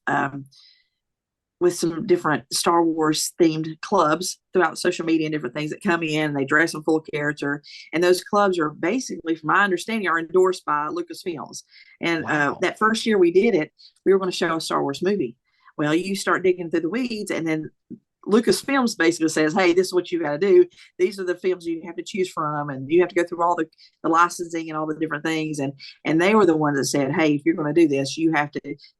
some different Star Wars themed clubs throughout social media and different things that come in, and they dress in full character. And those clubs are basically, from my understanding, are endorsed by Lucasfilms. And that first year we did it, we were going to show a Star Wars movie. Well, you start digging through the weeds, and then Lucasfilms basically says, hey, this is what you got to do. These are the films you have to choose from, and you have to go through all the licensing and all the different things. And they were the ones that said, hey, if you're going to do this,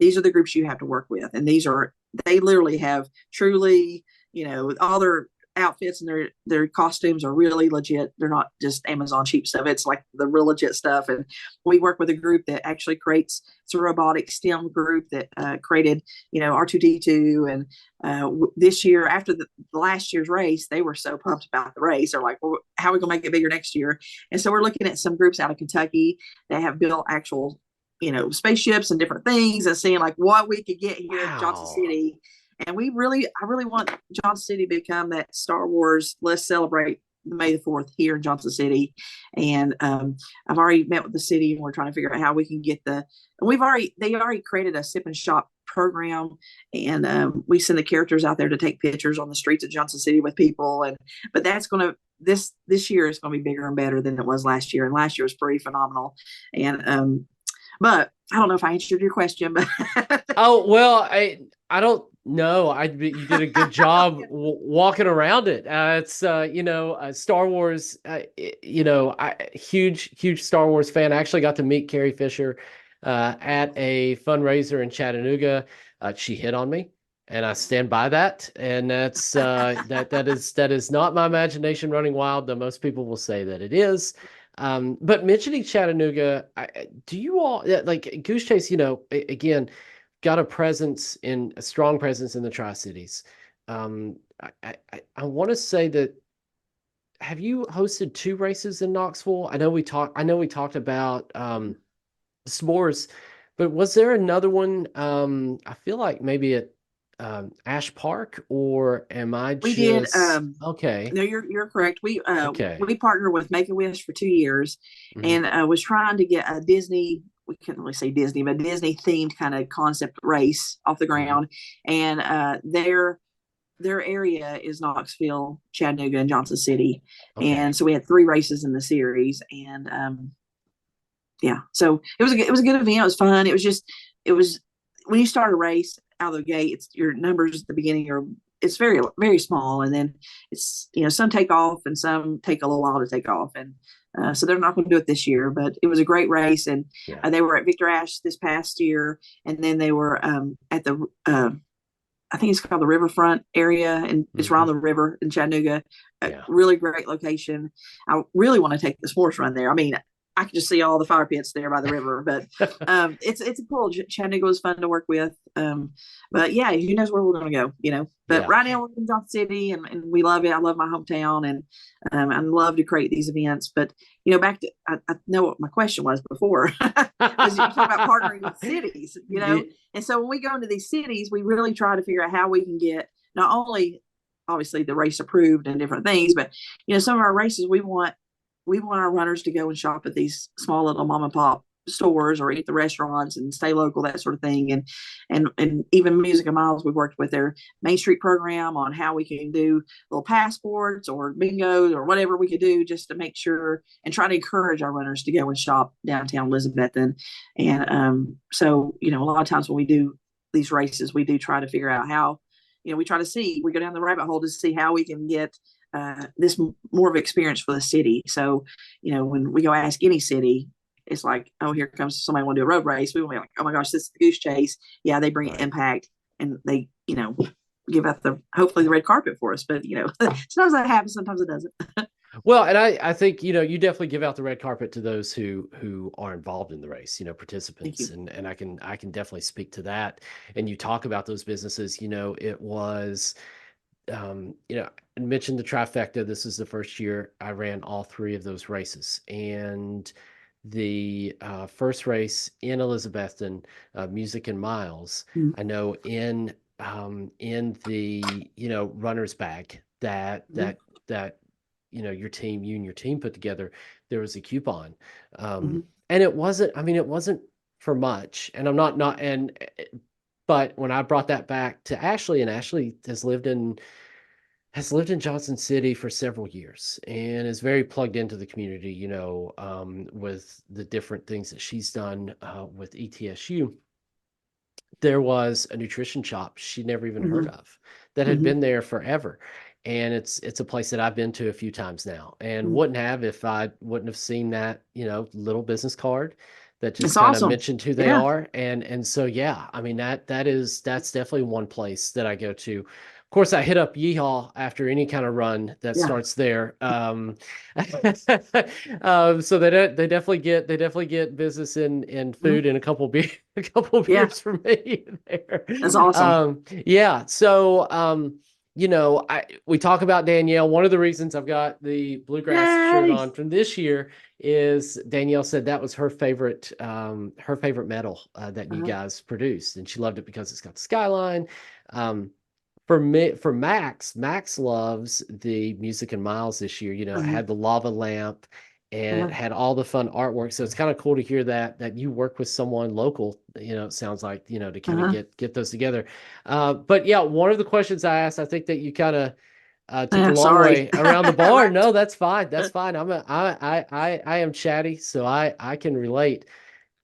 these are the groups you have to work with. And they literally have truly, all their outfits and their costumes are really legit. They're not just Amazon cheap stuff. It's like the real legit stuff. And we work with a group that actually creates, it's a robotic STEM group that created, R2D2. And this year, after the last year's race, they were so pumped about the race. They're like, well, how are we going to make it bigger next year? And so we're looking at some groups out of Kentucky that have built actual, spaceships and different things, and seeing like what we could get here in Johnson City. And I really want Johnson City to become that Star Wars. Let's celebrate May the 4th here in Johnson City. And I've already met with the city, and we're trying to figure out how we can get they already created a sip and shop program, and we send the characters out there to take pictures on the streets of Johnson City with people. But that's going to this year is going to be bigger and better than it was last year, and last year was pretty phenomenal. And but I don't know if I answered your question, but Oh, well, I don't know. You did a good job walking around it. It's Star Wars. Huge Star Wars fan. I actually got to meet Carrie Fisher at a fundraiser in Chattanooga. She hit on me, and I stand by that. And that's that is not my imagination running wild, though most people will say that it is. But mentioning Chattanooga, do you all like Goose Chase? Again, got a strong presence in the Tri-Cities. I want to say that, have you hosted two races in Knoxville? I know we talked about s'mores, but was there another one? I feel like maybe at Ash Park, or am I we did. just okay? No, you're correct. Okay. We partnered with Make a Wish for 2 years, Mhm. and was trying to get a Disney. We couldn't really say Disney, but Disney themed kind of concept race off the Mhm. ground. And their area is Knoxville, Chattanooga, and Johnson City. Okay. And so we had 3 races in the series, and yeah, so it was a good event. It was fun. It was when you start a race out of the gate, it's your numbers at the beginning are it's very small, and then it's some take off and some take a little while to take off, and so they're not going to do it this year. But it was a great race, and Yeah. they were at Victor Ash this past year, and then they were at the I think it's called the Riverfront area, and it's around Mhm. the river in Chattanooga. A Yeah. really great location. I really want to take the sports run there. I mean, I could just see all the fire pits there by the river, but it's cool. Chattanooga was fun to work with. But yeah, who knows where we're going to go? But Yeah. right now we're in Johnson City, and we love it. I love my hometown, and I love to create these events. But back to I know what my question was before, was you talking about partnering with cities. Ye- And so when we go into these cities, we really try to figure out how we can get not only obviously the race approved and different things, but some of our races we want our runners to go and shop at these small little mom and pop stores or eat the restaurants and stay local, that sort of thing. And even Music and Miles, we worked with their Main Street program on how we can do little passports or bingos or whatever we could do just to make sure and try to encourage our runners to go and shop downtown Elizabethton. And so a lot of times when we do these races, we do try to figure out how we try to see we go down the rabbit hole to see how we can get this more of experience for the city. So, when we go ask any city, it's like, oh, here comes somebody want to do a road race. We will be like, oh my gosh, this is the Goose Chase. Yeah, they bring Right. impact, and they, give out hopefully the red carpet for us. But sometimes that happens, sometimes it doesn't. Well, and I think, you definitely give out the red carpet to those who are involved in the race, Thank participants. you. And I can definitely speak to that. And you talk about those businesses, it was, I mentioned the trifecta. This is the first year I ran all three of those races. And the first race in Elizabethton, Music and Miles, Mhm. I know in the, runner's bag that you and your team put together, there was a coupon. Mhm. And it wasn't for much. And I'm not, but when I brought that back to Ashley, and Ashley has lived in Johnson City for several years and is very plugged into the community, with the different things that she's done with ETSU. There was a nutrition shop she'd never even heard Mhm. of that had Mhm. been there forever. And it's a place that I've been to a few times now, and Mhm. wouldn't have if I wouldn't have seen that, little business card that just It's kind of awesome. mentioned who they Yeah. are. And so, yeah, I mean, that's definitely one place that I go to. Of course, I hit up Yeehaw after any kind of run that Yeah. starts there. So they definitely get business in Mhm. food and a couple a couple Yeah. beers for me there. That's awesome. Yeah. So we talk about Danielle. One of the reasons I've got the bluegrass shirt Yay. on from this year is Danielle said that was her favorite medal that you Uh-huh. guys produced, and she loved it because it's got the skyline. Um, for Max loves the Music and Miles this year. It Uh-huh. had the lava lamp and it Uh-huh. had all the fun artwork. So it's kind of cool to hear that you work with someone local, it sounds like, to kind of Uh-huh. get those together. But yeah, one of the questions I asked, I think that you kind of Took the long Sorry. way around the barn. Right. No, that's fine. That's fine. I am chatty, so I can relate.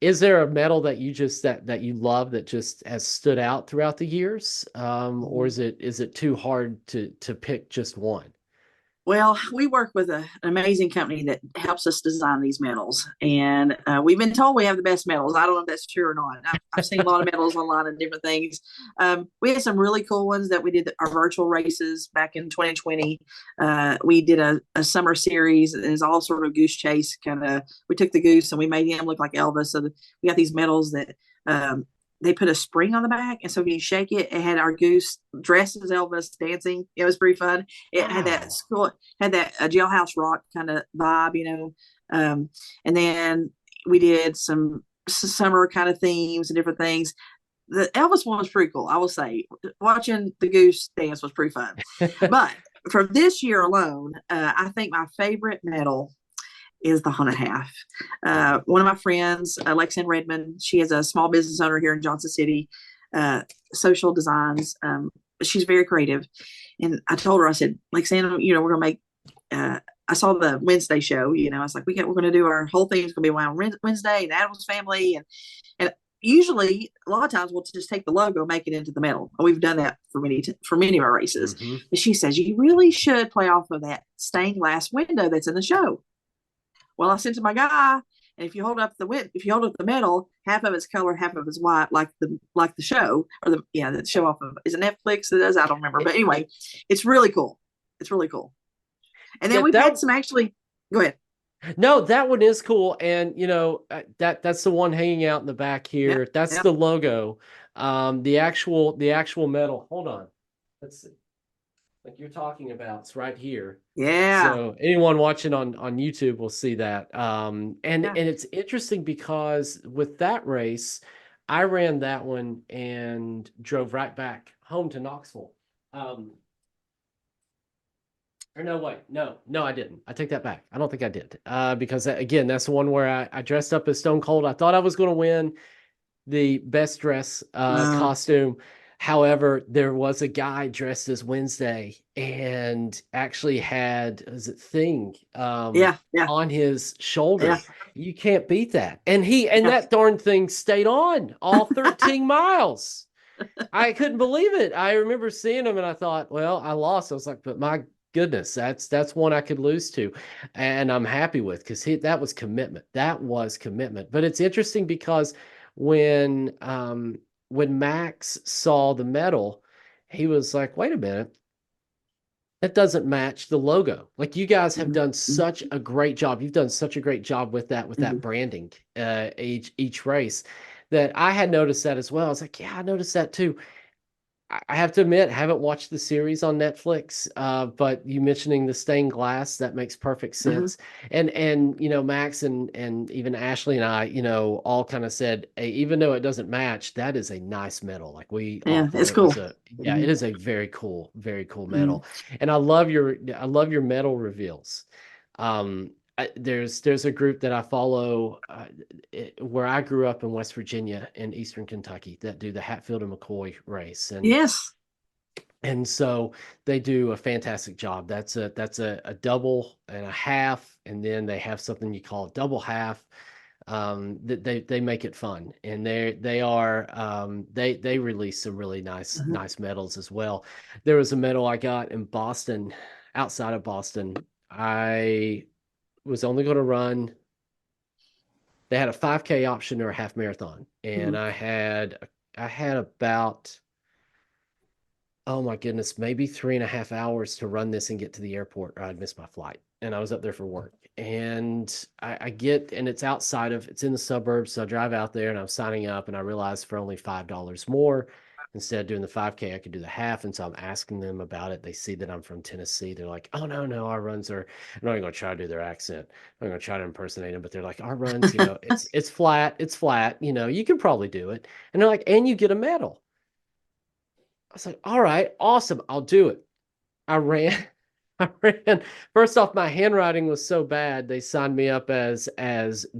Is there a medal that you just that you love that just has stood out throughout the years? Or is it too hard to pick just one? Well, we work with an amazing company that helps us design these medals, and we've been told we have the best medals. I don't know if that's true or not. I've seen a lot of medals online and different things. We had some really cool ones that we did our virtual races back in 2020. We did a summer series, and it's all sort of Goose Chase kind of. We took the goose and we made him look like Elvis. So we got these medals that they put a spring on the back, and so when you shake it, it had our goose dressed as Elvis dancing. It was pretty fun. It had that Wow. school, had that jailhouse rock kind of vibe. And then we did some summer kind of themes and different things. The Elvis one was pretty cool, I will say. Watching the goose dance was pretty fun. But for this year alone, I think my favorite medal is the haunted half. One of my friends, Lexanne Redmond, she is a small business owner here in Johnson City, social designs. She's very creative. And I told her, I said, Lexanne, we're going to make, I saw the Wednesday show, I was like, we're going to do our whole thing. It's going to be around Wednesday and Adam's family. And usually a lot of times we'll just take the logo, make it into the medal. We've done that for many of our races. Hmm. But she says, you really should play off of that stained glass window that's in the show. Well, I said to my guy, and if you hold up the medal, half of it's colored, half of it's white, like the show or the show off of, is it Netflix that does? I don't remember, but anyway, it's really cool. It's really cool. And then Yeah, we've had that some actually. Go ahead. no, that one is cool, and that's the one hanging out in the back Yeah, here. That's yeah, the logo. The actual medal. Hold on, let's see. Like you're talking about, it's right here. yeah, So anyone watching on YouTube will see that. And yeah. it's interesting because with that race, I ran that one and drove right back home to Knoxville. Um, or no, wait, no, I didn't. I take that back. I don't think I did. Because again, that's the one where I dressed up as Stone Cold. I thought I was going to win the best dress Uh, costume. However, there was a guy dressed as Wednesday and actually had, is it Thing, yeah, yeah, on his shoulder. yeah, You can't beat that. And yeah. that darn thing stayed on all 13 miles. I couldn't believe it. I remember seeing him and I thought, well, I lost. I was like, but my goodness, that's one I could lose to. And I'm happy with because that was commitment. That was commitment. But it's interesting because when Max saw the medal, he was like, wait a minute, that doesn't match the logo. Like you guys have Mhm, done mhm, such a great job. You've done such a great job with that mhm. branding each race that I had noticed that as well. I was like, yeah, I noticed that too. I have to admit, I haven't watched the series on Netflix, but you mentioning the stained glass, that makes perfect Mhm. sense. And Max and even Ashley and I, all kind of said, hey, even though it doesn't match, that is a nice medal. Like we all Yeah, thought it's it was cool. yeah, it Mhm, is a very cool mhm, medal. And I love your medal reveals. There's a group that I follow where I grew up in West Virginia in Eastern Kentucky that do the Hatfield and McCoy race, yes. and so they do a fantastic job. That's a double and a half, and then they have something you call a double half. That they make it fun, and they release some really Mhm, nice medals as well. There was a medal I got in Boston, outside of Boston. I was only going to run. They had a 5K option or a half marathon, and mhm. I had about, oh my goodness, maybe 3.5 hours to run this and get to the airport, or I'd miss my flight. And I was up there for work. And and it's in the suburbs. So I drive out there and I'm signing up and I realized for only $5 more, instead of doing the 5K, I could do the half. And so I'm asking them about it. They see that I'm from Tennessee. They're like, oh, no, our runs are, I'm not even going to try to do their accent. I'm going to try to impersonate them, but they're like, our runs, it's flat, you can probably do it. And they're like, and you get a medal. I was like, all right, awesome. I'll do it. I ran. I ran. First off, my handwriting was so bad, they signed me up as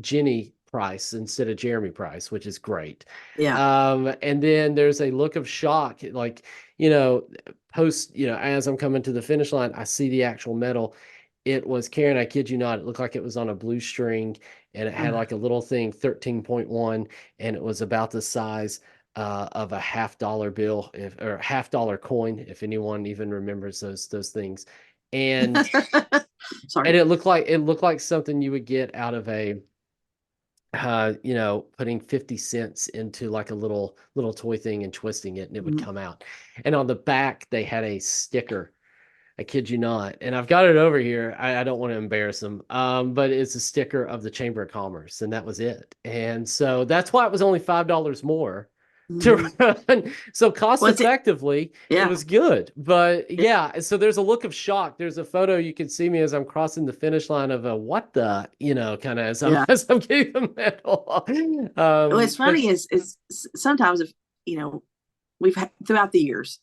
Jenny Price instead of Jeremy Price, which is great. Yeah. And then there's a look of shock, like, you know, post, as I'm coming to the finish line, I see the actual medal. It was, Karen, I kid you not, it looked like it was on a blue string, and it had like a little thing, 13.1, and it was about the size of a $50 bill, or $50 coin, if anyone even remembers those things. And Sorry. and it looked like something you would get out of a putting 50 cents into like a little toy thing and twisting it, and it would come out. And on the back they had a sticker. I kid you not. And I've got it over here. I don't want to embarrass them. But it's a sticker of the Chamber of Commerce, and that was it. And so that's why it was only $5 more to run. So cost effectively, it was good. But yeah, so there's a look of shock. There's a photo you can see me as I'm crossing the finish line of a what the, kind of as I'm getting the medal. What's funny is sometimes if we've had throughout the years,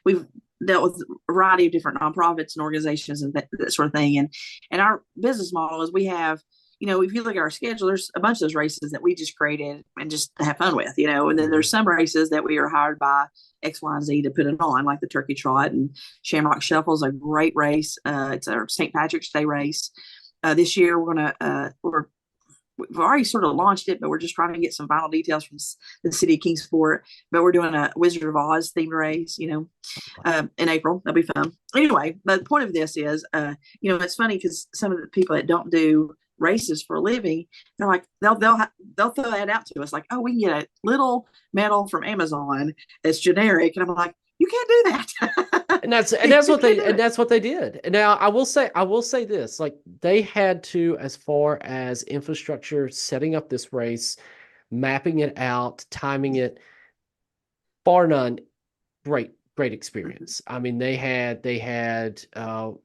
we've dealt with a variety of different nonprofits and organizations and that sort of thing. And our business model is we have, if you look at our schedule, there's a bunch of those races that we just created and just have fun with, and then there's some races that we are hired by X, Y, and Z to put it on, like the Turkey Trot, and Shamrock Shuffle is a great race. It's our St. Patrick's Day race. This year we've already sort of launched it, but we're just trying to get some final details from the city of Kingsport. But we're doing a Wizard of Oz themed race, in April. That'll be fun. Anyway, but the point of this is, it's funny because some of the people that don't do races for a living, they're like, they'll throw that out to us like, oh, we can get a little medal from Amazon that's generic, and I'm like, you can't do that. And that's what they did. And now I will say this, like they had to, as far as infrastructure, setting up this race, mapping it out, timing it, bar none, great experience. I mean, they had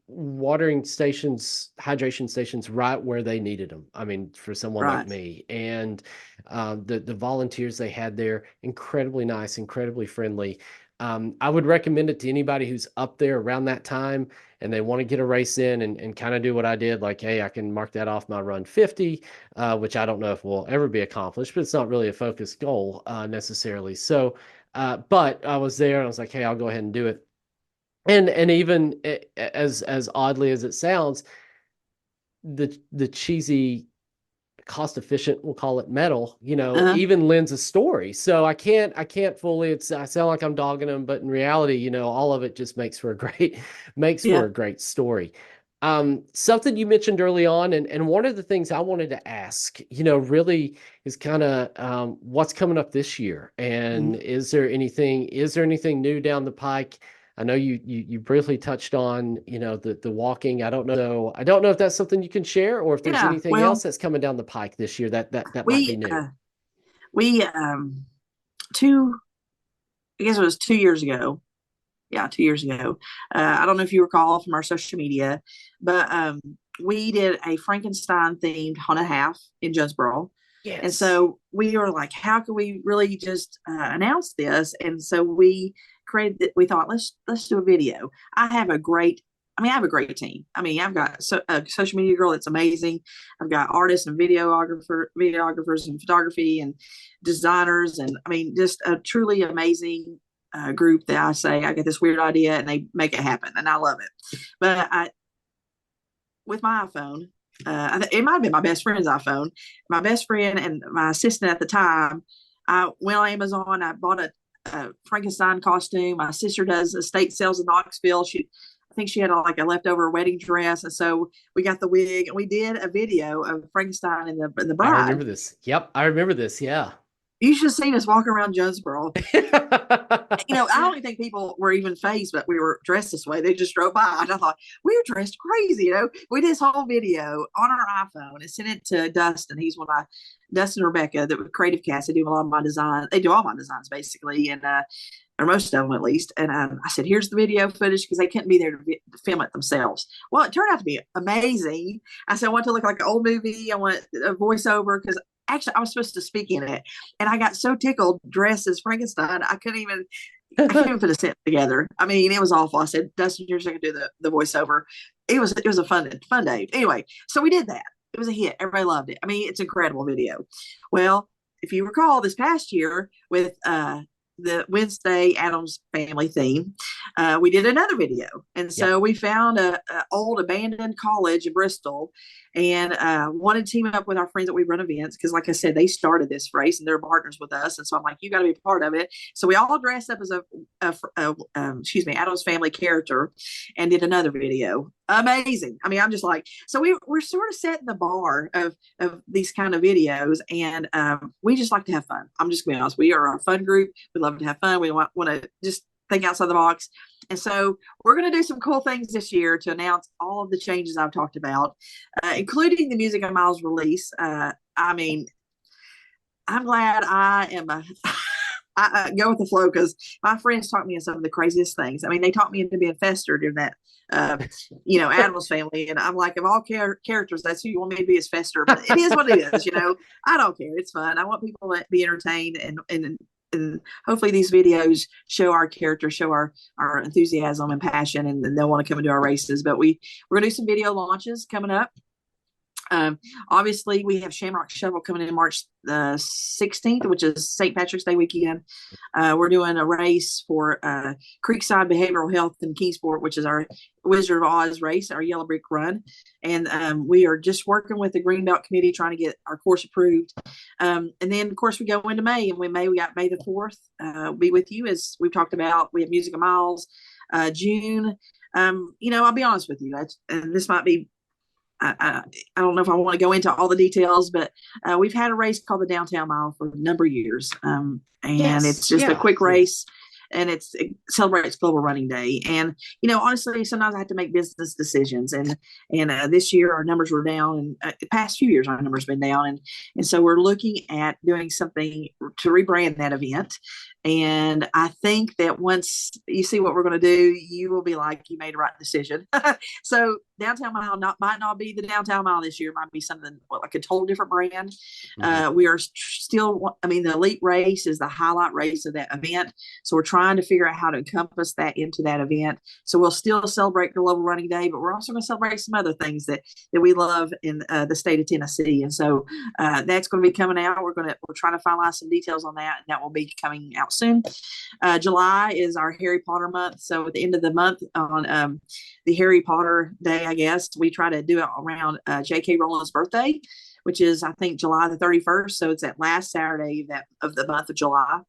watering stations, hydration stations right where they needed them. I mean, for someone like me, and the volunteers they had there, incredibly nice, incredibly friendly. I would recommend it to anybody who's up there around that time and they want to get a race in and kind of do what I did. Like, hey, I can mark that off my run 50, which I don't know if will ever be accomplished, but it's not really a focused goal necessarily. So, but I was there and I was like, hey, I'll go ahead and do it. And even as oddly as it sounds, the cheesy, cost efficient, we'll call it, medal, even lends a story. So I can't fully, I sound like I'm dogging them, but in reality, all of it just makes for a great story. Something you mentioned early on, and one of the things I wanted to ask, really is kind of what's coming up this year, and is there anything new down the pike? I know you briefly touched on, the walking. I don't know if that's something you can share, or if there's anything else that's coming down the pike this year that might be new. We I guess it was 2 years ago. Yeah, 2 years ago. I don't know if you recall from our social media, but we did a Frankenstein themed haunted half in Jonesboro. Yes. And so we were like, how can we really just announce this? And so we we thought, let's do a video. I have a great team. I mean, I've got a social media girl that's amazing. I've got artists and videographers and photography and designers. And I mean, just a truly amazing group that I say, I get this weird idea and they make it happen. And I love it. But with my iPhone, it might have been my best friend's iPhone. My best friend and my assistant at the time, I went on Amazon. I bought a Frankenstein costume. My sister does estate sales in Knoxville. I think she had a leftover wedding dress, and so we got the wig and we did a video of Frankenstein and the bride. I remember this. Yep, I remember this. Yeah. You should have seen us walking around Jonesboro. I don't even think people were even fazed, but we were dressed this way. They just drove by, and I thought, we're dressed crazy. We did this whole video on our iPhone and sent it to Dustin. He's one of Dustin and Rebecca, the creative cast. They do a lot of my design. They do all my designs basically, and or most of them at least. And I said, here's the video footage, because they couldn't be there to film it themselves. Well, it turned out to be amazing. I said, I want it to look like an old movie. I want a voiceover, because actually I was supposed to speak in it, and I got so tickled dressed as Frankenstein, I couldn't even put a sentence together. I mean, it was awful. I said, Dustin, you're going to do the voiceover. It was a fun day. Anyway, so we did that. It was a hit. Everybody loved it. I mean, it's an incredible video. Well, if you recall, this past year with the Wednesday Addams Family theme, we did another video. And so we found a old abandoned college in Bristol, and wanted to team up with our friends that we run events, because like I said, they started this race and they're partners with us. And so I'm like, you got to be a part of it. So we all dressed up as Addams Family character and did another video. Amazing. I mean, I'm just like, so we're sort of setting the bar of these kind of videos, and we just like to have fun. I'm just gonna be honest. We are a fun group. We love to have fun. We want to just think outside the box. And so we're going to do some cool things this year to announce all of the changes I've talked about, including the Music of Miles release. I mean, I'm glad I am I go with the flow, because my friends taught me some of the craziest things. I mean, they taught me into being Fester during that, Addams Family. And I'm like, of all characters, that's who you want me to be, as Fester. But it is what it is, I don't care. It's fun. I want people to be entertained, and hopefully these videos show our character, show our enthusiasm and passion, and they'll want to come into our races. But we're going to do some video launches coming up. Obviously, we have Shamrock Shovel coming in March the 16th, which is St. Patrick's Day weekend. We're doing a race for Creekside Behavioral Health in Kingsport, which is our Wizard of Oz race, our Yellow Brick Run. And we are just working with the Greenbelt Committee, trying to get our course approved. And then, of course, we go into May, and we got May the 4th. Be with you, as we've talked about. We have Music of Miles. June, I'll be honest with you, and this might be, I don't know if I want to go into all the details, but we've had a race called the Downtown Mile for a number of years. And it's just a quick race, and it celebrates Global Running Day. And, honestly, sometimes I have to make business decisions. And this year our numbers were down, and the past few years our numbers have been down. And so we're looking at doing something to rebrand that event. And I think that once you see what we're going to do, you will be like, you made the right decision. So Downtown Mile might not be the Downtown Mile this year. It might be something like a total different brand. We are still, the elite race is the highlight race of that event. So we're trying to figure out how to encompass that into that event. So we'll still celebrate Global Running Day, but we're also going to celebrate some other things that we love in the state of Tennessee. And so that's going to be coming out. We're trying to finalize some details on that, and that will be coming out soon. July is our Harry Potter month. So at the end of the month, on the Harry Potter Day, I guess, we try to do it around J.K. Rowling's birthday, which is, I think, July the 31st. So it's that last Saturday of the month of July.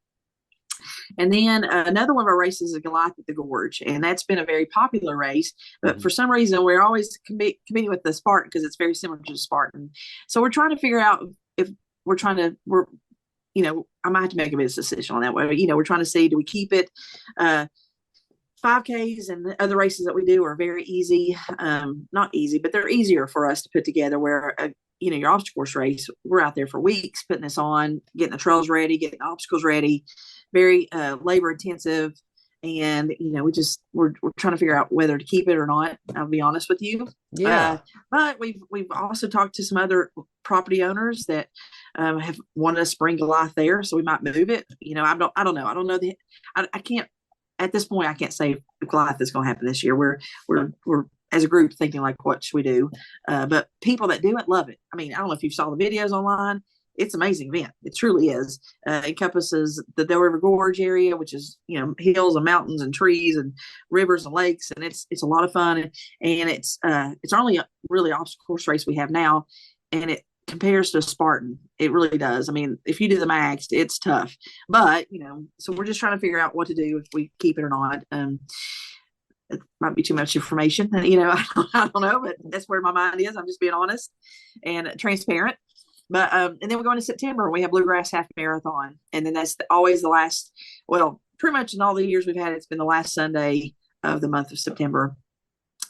And then another one of our races is Goliath at the Gorge, and that's been a very popular race. But for some reason, we're always competing with the Spartan, because it's very similar to the Spartan. So we're trying to figure out if I might have to make a business decision on that way. We're trying to see, do we keep it? 5Ks and the other races that we do are very easy. Not easy, but they're easier for us to put together, where, your obstacle course race, we're out there for weeks putting this on, getting the trails ready, getting the obstacles ready, very labor intensive. And, we're trying to figure out whether to keep it or not. I'll be honest with you. Yeah. But we've also talked to some other property owners that have wanted us to bring Goliath there. So we might move it. I don't know. I don't know. I can't, at this point, I can't say if Goliath is going to happen this year. We're as a group thinking like, what should we do? But people that do it love it. I don't know if you saw the videos online. It's an amazing event. It truly is. Encompasses the Del River Gorge area, which is, hills and mountains and trees and rivers and lakes. And it's a lot of fun. And it's only really obstacle course race we have now. And it compares to a Spartan. It really does. If you do the max, it's tough. But, so we're just trying to figure out what to do, if we keep it or not. It might be too much information. I don't know, but that's where my mind is. I'm just being honest and transparent. But and then we go into September, and we have Bluegrass Half Marathon, and then that's always the last. Well, pretty much in all the years we've had, it's been the last Sunday of the month of September,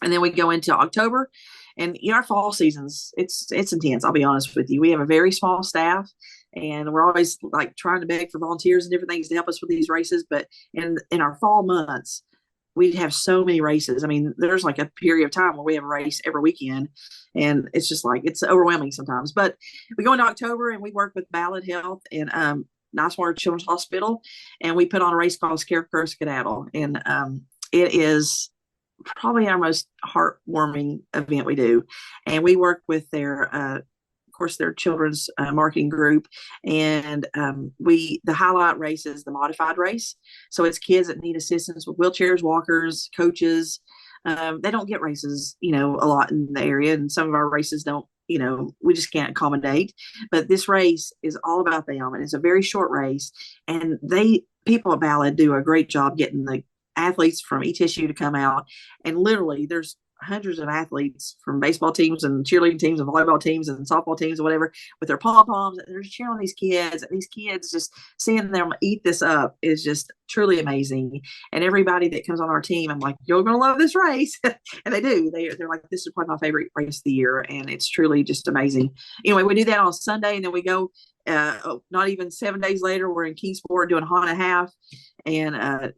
and then we go into October, and our fall seasons, it's intense. I'll be honest with you. We have a very small staff, and we're always like trying to beg for volunteers and different things to help us with these races. But in our fall months, we have so many races. There's like a period of time where we have a race every weekend, and it's just like, it's overwhelming sometimes. But we go into October, and we work with Ballad Health and Nicewater Children's Hospital, and we put on a race called Scarecrow Skedaddle. And it is probably our most heartwarming event we do. And we work with their course, their children's marketing group. And the highlight race is the modified race. So it's kids that need assistance with wheelchairs, walkers, coaches. They don't get races, a lot in the area. And some of our races don't, we just can't accommodate. But this race is all about them. And it's a very short race. And people at Ballad do a great job getting the athletes from ETSU to come out. And literally there's hundreds of athletes from baseball teams and cheerleading teams and volleyball teams and softball teams or whatever with their pom-poms. They're just cheering on these kids. And these kids, just seeing them eat this up is just truly amazing. And everybody that comes on our team, I'm like, you're going to love this race. And they do. They're like, this is probably my favorite race of the year. And it's truly just amazing. Anyway, we do that on Sunday, and then we go not even 7 days later, we're in Kingsport doing a haunted half. And,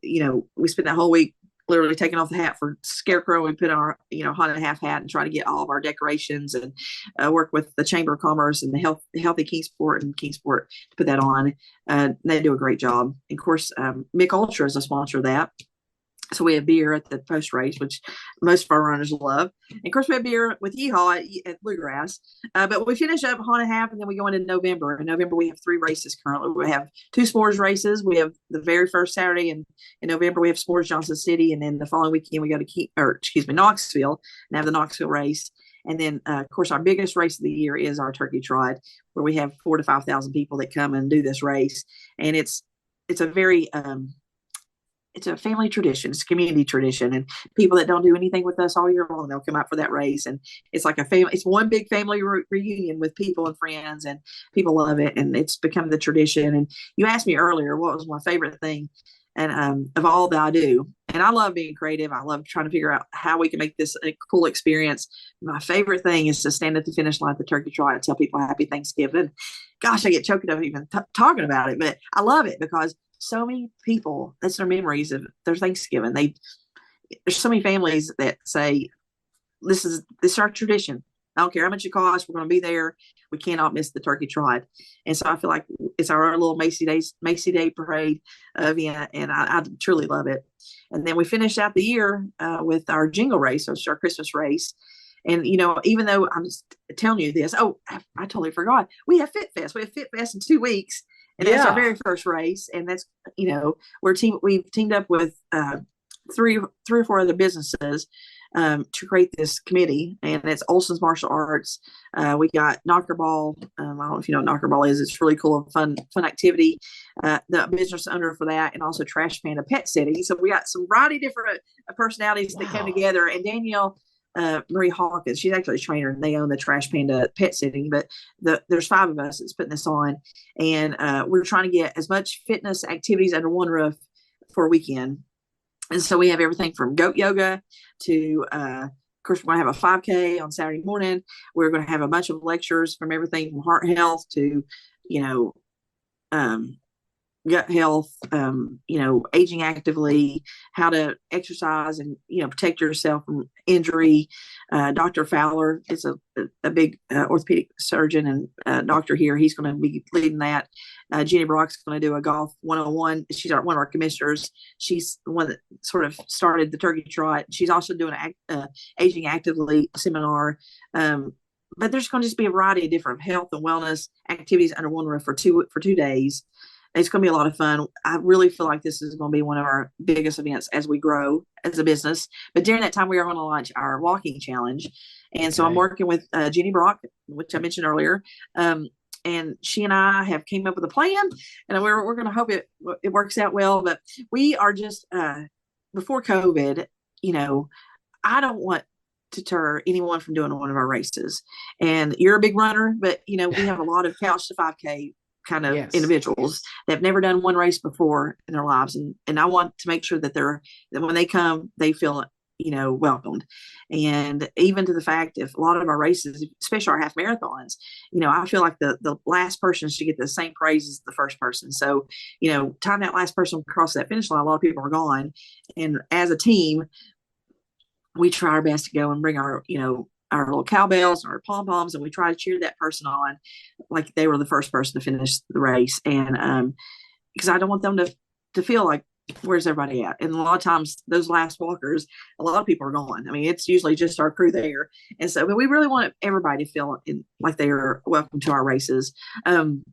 we spend that whole week literally taking off the hat for Scarecrow. We put our, haunted half hat and try to get all of our decorations and work with the Chamber of Commerce and the Healthy Kingsport and Kingsport to put that on. They do a great job. And of course, Mick Ultra is a sponsor of that. So we have beer at the post race, which most of our runners love. And of course, we have beer with Yeehaw at Bluegrass. But we finish up haunted half, and then we go into November. In November, we have 3 races currently. We have 2 S'mores races. We have the very first Saturday in November, we have S'mores Johnson City. And then the following weekend, we go to Knoxville and have the Knoxville race. And then, of course, our biggest race of the year is our Turkey Trot, where we have 4,000 to 5,000 people that come and do this race. And it's a very it's a family tradition. It's a community tradition, and people that don't do anything with us all year long, they'll come out for that race. And it's like it's one big family reunion with people and friends, and people love it. And it's become the tradition. And you asked me earlier, what was my favorite thing? And of all that I do, and I love being creative. I love trying to figure out how we can make this a cool experience. My favorite thing is to stand at the finish line at the Turkey Trot and tell people Happy Thanksgiving. Gosh, I get choked up even talking about it, but I love it because so many people, that's their memories of their Thanksgiving. There's so many families that say, this is our tradition. I don't care how much it costs. We're going to be there. We cannot miss the Turkey Trot. And so I feel like it's our little Macy Day parade event, and I truly love it. And then we finish out the year with our jingle race, so it's our Christmas race. And, even though I'm just telling you this, I totally forgot. We have FitFest. We have FitFest in 2 weeks. And that's our very first race. And that's, we've teamed up with 3 or 4 other businesses to create this committee. And it's Olson's Martial Arts. We got Knockerball. I don't know if you know what Knockerball is. It's really cool and fun activity. The business owner for that, and also Trash Panda Pet City. So we got some variety different personalities that came together. And Danielle Marie Hawkins, she's actually a trainer, and they own the Trash Panda Pet Sitting. But there's 5 of us that's putting this on, and we're trying to get as much fitness activities under one roof for a weekend. And so we have everything from goat yoga to, of course, we're going to have a 5K on Saturday morning. We're going to have a bunch of lectures from everything from heart health to, gut health, aging actively, how to exercise and, protect yourself from injury. Dr. Fowler is a big orthopedic surgeon and doctor here. He's going to be leading that. Jenny Brock's going to do a golf 101. She's one of our commissioners. She's the one that sort of started the Turkey Trot. She's also doing an aging actively seminar. But there's going to just be a variety of different health and wellness activities under one roof for 2 days. It's going to be a lot of fun. I really feel like this is going to be one of our biggest events as we grow as a business. But during that time, we are going to launch our walking challenge. And so I'm working with Jenny Brock, which I mentioned earlier. And she and I have came up with a plan, and we're going to hope it works out well. But we are just, before COVID, I don't want to deter anyone from doing one of our races. And you're a big runner, but, we have a lot of couch to 5K kind of individuals that have never done one race before in their lives. And I want to make sure that that when they come, they feel, welcomed. And even to the fact, if a lot of our races, especially our half marathons, I feel like the last person should get the same praise as the first person. So, time that last person across that finish line, a lot of people are gone. And as a team, we try our best to go and bring our little cowbells or pom-poms, and we try to cheer that person on like they were the first person to finish the race. And because I don't want them to feel like where's everybody at? And a lot of times those last walkers, a lot of people are gone. I mean, it's usually just our crew there. And so, but we really want everybody to feel like they are welcome to our races. And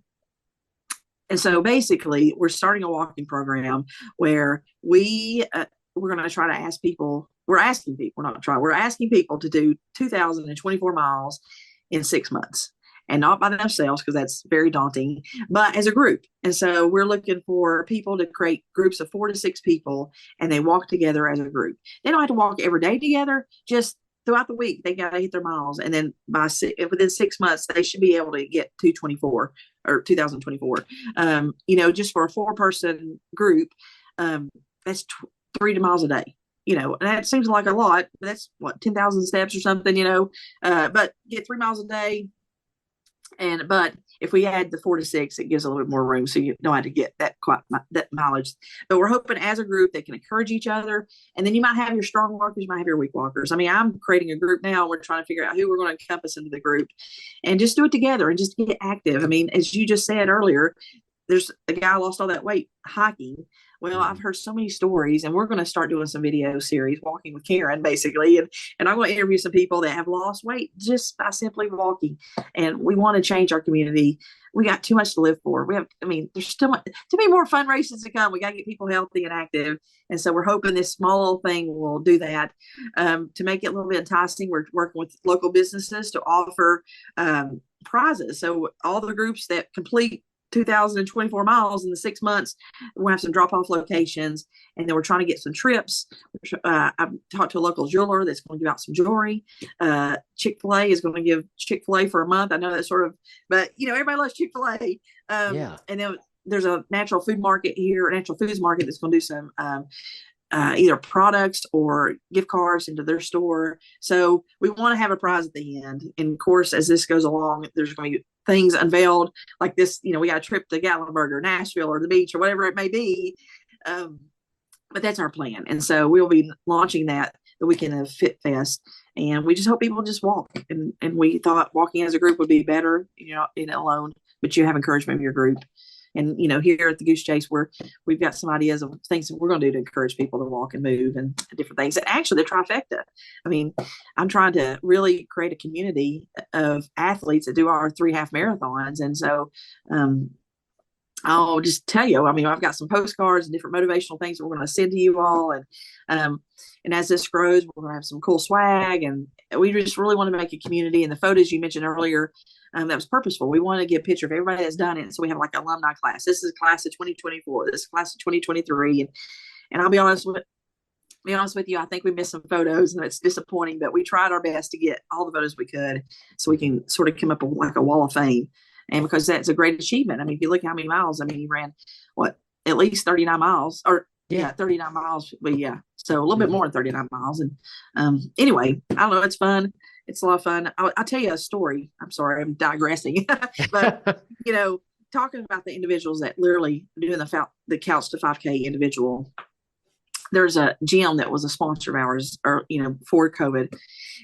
so basically we're starting a walking program where we're going to try to ask people, we're asking people, we're asking people to do 2,024 miles in 6 months, and not by themselves, because that's very daunting, but as a group. And so we're looking for people to create groups of 4 to 6 people, and they walk together as a group. They don't have to walk every day together, just throughout the week they got to hit their miles, and then within 6 months they should be able to get 224 or 2024. Just for a 4-person group, that's 3 miles a day. And that seems like a lot, but that's what, 10,000 steps or something, but get 3 miles a day. But if we add the 4 to 6, it gives a little bit more room, so you don't have to get that mileage. But we're hoping as a group they can encourage each other, and then you might have your strong walkers, you might have your weak walkers. I mean, I'm creating a group now. We're trying to figure out who we're going to encompass into the group, and just do it together and just get active. I mean, as you just said earlier, there's a guy lost all that weight hiking. Well, I've heard so many stories, and we're going to start doing some video series, walking with Karen, basically. And I'm going to interview some people that have lost weight just by simply walking. And we want to change our community. We got too much to live for. There's still too many more fun races to come. We got to get people healthy and active. And so we're hoping this small little thing will do that. To make it a little bit enticing, we're working with local businesses to offer prizes. So all the groups that complete 2,024 miles in the 6 months, we'll have some drop-off locations, and then we're trying to get some trips. I've talked to a local jeweler that's going to give out some jewelry. Chick-fil-A is going to give Chick-fil-A for a month. I know that's but everybody loves Chick-fil-A. And then there's a natural foods market that's going to do some either products or gift cards into their store. So we want to have a prize at the end. And of course, as this goes along, there's going to be things unveiled like this. We got a trip to Gatlinburg or Nashville or the beach or whatever it may be. But that's our plan. And so we'll be launching that the weekend of FitFest. And we just hope people just walk. And we thought walking as a group would be better, in alone, but you have encouragement of your group. And, here at the Goose Chase, we've got some ideas of things that we're going to do to encourage people to walk and move and different things. And actually, the trifecta. I mean, I'm trying to really create a community of athletes that do our 3 half marathons. And so I'll just tell you, I've got some postcards and different motivational things that we're going to send to you all. And as this grows, we're going to have some cool swag. And we just really want to make a community. And the photos you mentioned earlier, that was purposeful. We want to get a picture of everybody that's done it. So we have like an alumni class. This is class of 2024. This is class of 2023. And I'll be honest with you, I think we missed some photos, and it's disappointing, but we tried our best to get all the photos we could so we can sort of come up with like a wall of fame. And because that's a great achievement. If you look at how many miles, he ran at least 39 miles or 39 miles. But so a little bit more than 39 miles. And anyway, I don't know. It's fun. It's a lot of fun. I'll tell you a story. I'm sorry, I'm digressing, but talking about the individuals that literally doing the Couch to 5K individual. There's a gym that was a sponsor of ours, before COVID,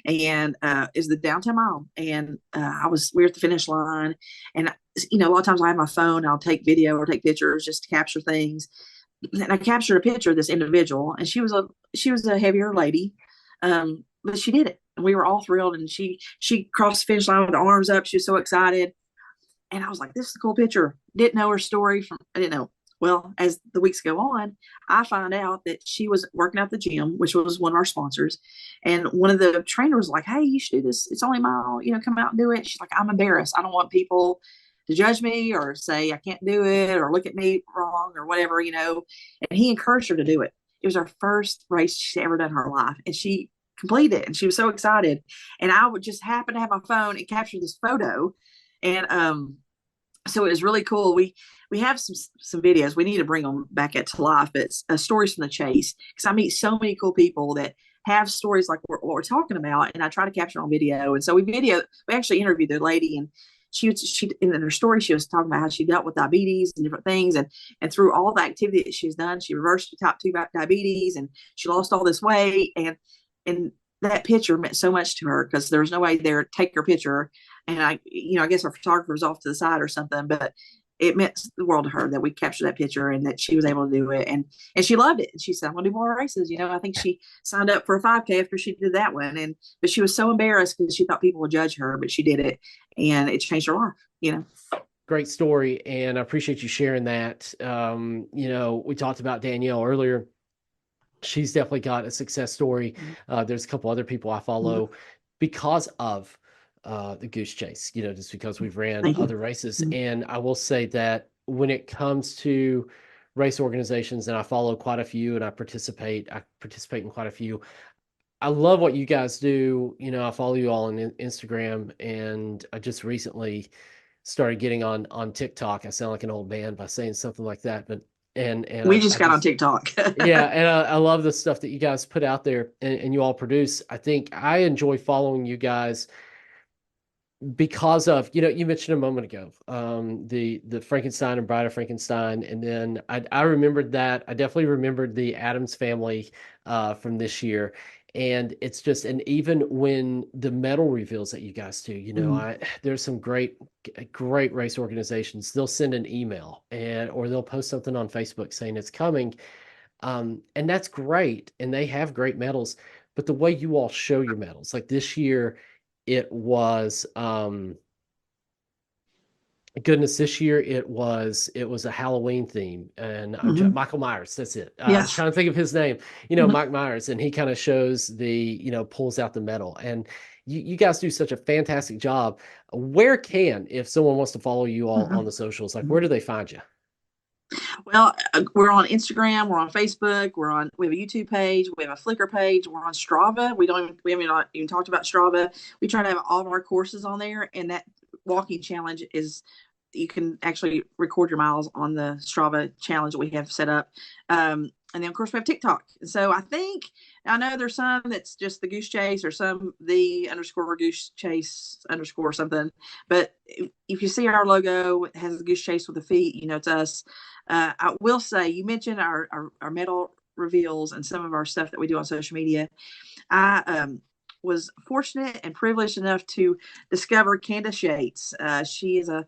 and is the Downtown Mile. And we were at the finish line, and a lot of times I have my phone. I'll take video or take pictures just to capture things. And I captured a picture of this individual, and she was a heavier lady, but she did it. And we were all thrilled, and she crossed the finish line with her arms up. She was so excited. And I was like, this is a cool picture. Didn't know her story I didn't know. Well, as the weeks go on, I find out that she was working at the gym, which was one of our sponsors. And one of the trainers was like, hey, you should do this. It's only a mile, come out and do it. She's like, I'm embarrassed. I don't want people to judge me or say I can't do it or look at me wrong or whatever, And he encouraged her to do it. It was her first race she's ever done in her life. And she completed it, and she was so excited. And I would just happen to have my phone and capture this photo. And so it was really cool. We have some videos. We need to bring them back to life, but it's stories from the chase, because I meet so many cool people that have stories like what we're talking about, and I try to capture on video. And so we actually interviewed the lady, and she in her story, she was talking about how she dealt with diabetes and different things. And through all the activity that she's done, she reversed type 2 diabetes, and she lost all this weight. And that picture meant so much to her, because there was no way there to take her picture. And I guess our photographer was off to the side or something, but it meant the world to her that we captured that picture and that she was able to do it. And she loved it. And she said, I'm going to do more races. I think she signed up for a 5K after she did that one. But she was so embarrassed because she thought people would judge her, but she did it and it changed her life. Great story. And I appreciate you sharing that. We talked about Danielle earlier. She's definitely got a success story. There's a couple other people I follow because of the Goose Chase, just because we've ran other races. And I will say that when it comes to race organizations, and I follow quite a few and I participate in quite a few. I love what you guys do. I follow you all on Instagram, and I just recently started getting on TikTok. I sound like an old man by saying something like that, but we just got on TikTok. Yeah. And I love the stuff that you guys put out there and you all produce. I think I enjoy following you guys because of, you mentioned a moment ago, the Frankenstein and Bride of Frankenstein. And then I remembered that. I definitely remembered the Addams Family from this year. And it's just, and even when the medal reveals that you guys do, there's some great race organizations. They'll send an email or they'll post something on Facebook saying it's coming. And that's great. And they have great medals, but the way you all show your medals, like this year, it was, goodness, this year it was a Halloween theme, and Michael Myers. That's it. I was trying to think of his name. Mike Myers, and he kind of shows pulls out the medal. And you guys do such a fantastic job. If someone wants to follow you all on the socials, like where do they find you? Well, we're on Instagram, we're on Facebook, we have a YouTube page, we have a Flickr page, we're on Strava. We haven't even talked about Strava. We try to have all of our courses on there, and that walking challenge is, you can actually record your miles on the Strava challenge that we have set up. And then of course we have TikTok. So I know there's some that's just the Goose Chase, or some the _ Goose Chase _ something. But if you see our logo, it has the Goose Chase with the feet, it's us. I will say, you mentioned our medal reveals and some of our stuff that we do on social media. I was fortunate and privileged enough to discover Candace Yates. She is a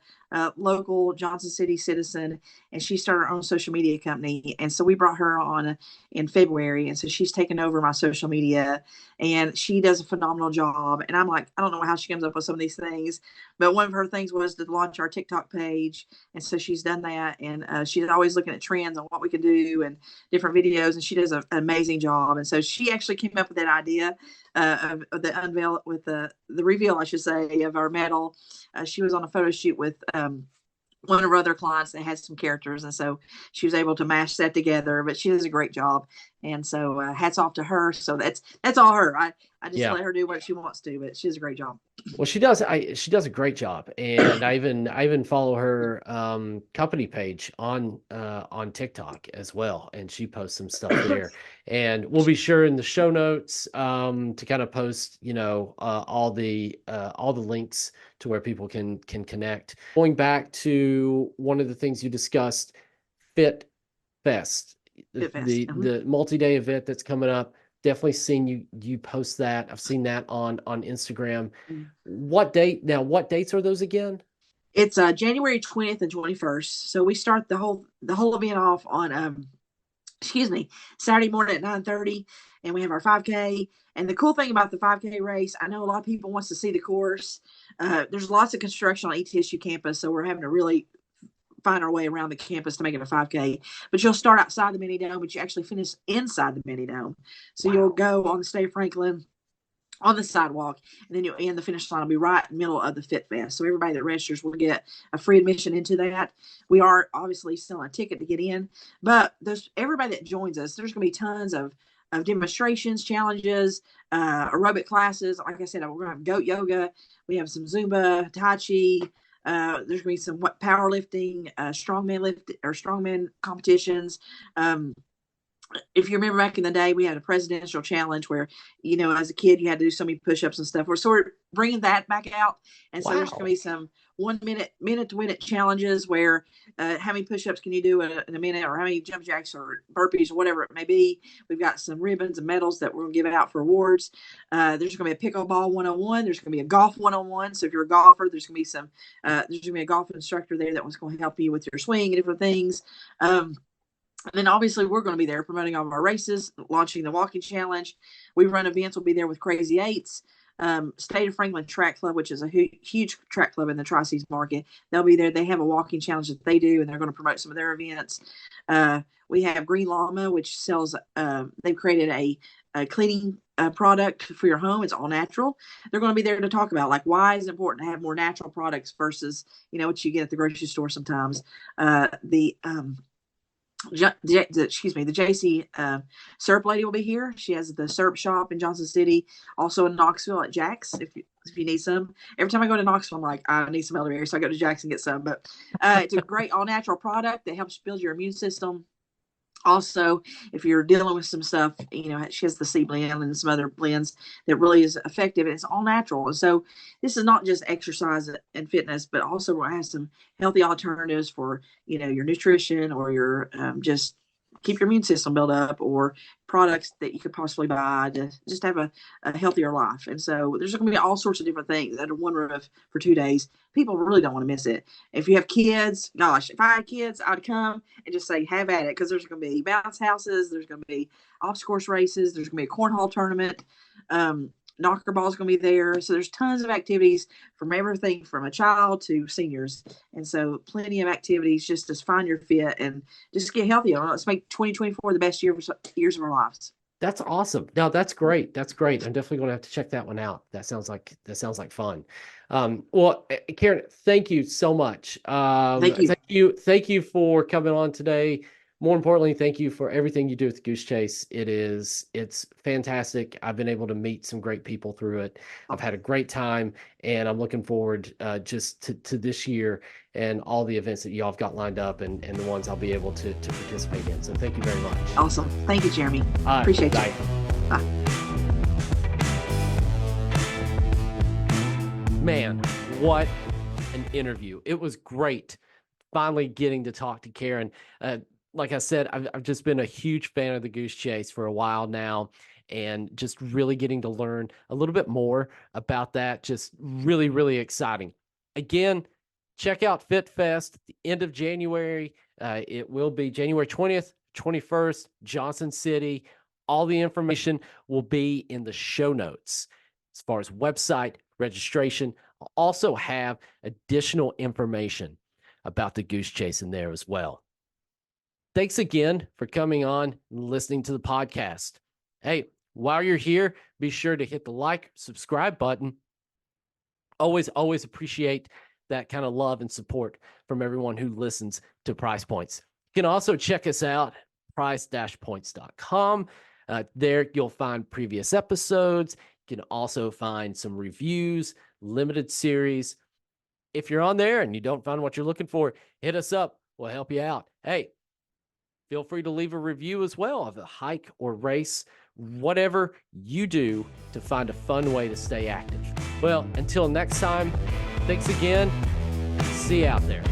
local Johnson City citizen, and she started her own social media company. And so we brought her on in February. And so she's taken over my social media, and she does a phenomenal job. And I'm like, I don't know how she comes up with some of these things, but one of her things was to launch our TikTok page. And so she's done that. And she's always looking at trends on what we can do and different videos. And she does an amazing job. And so she actually came up with that idea of the unveil, with the reveal, I should say, of our medal. She was on a photo shoot with one of our other clients that had some characters, and so she was able to mash that together. But she does a great job, and so hats off to her. So that's all her. I just let her do what she wants to, but she does a great job. Well, she does a great job, and I even follow her company page on TikTok as well, and she posts some stuff there. And we'll be sure in the show notes to kind of post all the links to where people can connect. Going back to one of the things you discussed, FitFest, the multi-day event that's coming up. Definitely seen you post that. I've seen that on Instagram. What dates are those again? It's January 20th and 21st. So we start the whole event off on Saturday morning at 9:30, and we have our 5K. And the cool thing about the 5K race, I know a lot of people wants to see the course. There's lots of construction on ETSU campus, so we're having to really find our way around the campus to make it a 5K. But you'll start outside the mini dome, but you actually finish inside the mini dome. So You'll go on the State of Franklin on the sidewalk, and then you'll end the finish line will be right in the middle of the FitFest. So everybody that registers will get a free admission into that. We are obviously selling a ticket to get in, but everybody that joins us, there's going to be tons of demonstrations, challenges, aerobic classes. Like I said, we're going to have goat yoga. We have some Zumba, Tai Chi. There's going to be some powerlifting, strongman competitions. If you remember back in the day, we had a presidential challenge where, as a kid, you had to do so many push-ups and stuff. We're sort of bringing that back out. And so There's going to be some minute to win it challenges where how many push-ups can you do in a minute, or how many jump jacks or burpees or whatever it may be. We've got some ribbons and medals that we're going to give out for awards. There's going to be a pickleball 101. There's going to be a golf 101. So if you're a golfer, there's going to be there's going to be a golf instructor there that was going to help you with your swing and different things. And then obviously we're going to be there promoting all of our races, launching the walking challenge. We run events. We'll be there with Crazy Eights. State of Franklin Track Club, which is a huge track club in the Tri-Cities market. They'll be there. They have a walking challenge that they do, and they're going to promote some of their events. We have Green Llama, which sells, they've created a cleaning product for your home. It's all natural. They're going to be there to talk about, like, why is it important to have more natural products versus, what you get at the grocery store sometimes. The JC syrup lady will be here. She has the syrup shop in Johnson City, also in Knoxville at Jack's. If you need some, every time I go to Knoxville, I'm like, I need some elderberry, so I go to Jack's and get some. But it's a great all natural product that helps build your immune system. Also, if you're dealing with some stuff, she has the C blend and some other blends that really is effective, and it's all natural. And so this is not just exercise and fitness, but also we'll have some healthy alternatives for, your nutrition, or your just keep your immune system built up, or products that you could possibly buy to just have a healthier life. And so there's going to be all sorts of different things under one roof for 2 days. People really don't want to miss it. If you have kids, gosh, if I had kids, I'd come and just say, have at it, because there's going to be bounce houses, there's going to be off-course races, there's going to be a cornhole tournament, knocker ball is going to be there. So there's tons of activities from everything from a child to seniors. And so plenty of activities just to find your fit and just get healthy. Let's make 2024 the best years of our lives. That's awesome. No, that's great. That's great. I'm definitely going to have to check that one out. That sounds like fun. Well, Karen, thank you so much. Thank you for coming on today. More importantly, thank you for everything you do with Goose Chase. It's fantastic. I've been able to meet some great people through it. I've had a great time, and I'm looking forward just to this year and all the events that y'all have got lined up, and the ones I'll be able to participate in. So thank you very much. Awesome. Thank you, Jeremy. Appreciate you. Bye. Man, what an interview. It was great finally getting to talk to Karen. Like I said, I've just been a huge fan of the Goose Chase for a while now, and just really getting to learn a little bit more about that. Just really, really exciting. Again, check out FitFest at the end of January. It will be January 20th, 21st, Johnson City. All the information will be in the show notes as far as website, registration. I'll also have additional information about the Goose Chase in there as well. Thanks again for coming on and listening to the podcast. Hey, while you're here, be sure to hit the like, subscribe button. Always appreciate that kind of love and support from everyone who listens to Price Points. You can also check us out, price-points.com. There you'll find previous episodes. You can also find some reviews, limited series. If you're on there and you don't find what you're looking for, hit us up. We'll help you out. Hey, feel free to leave a review as well of a hike or race, whatever you do to find a fun way to stay active. Well, until next time, thanks again. See you out there.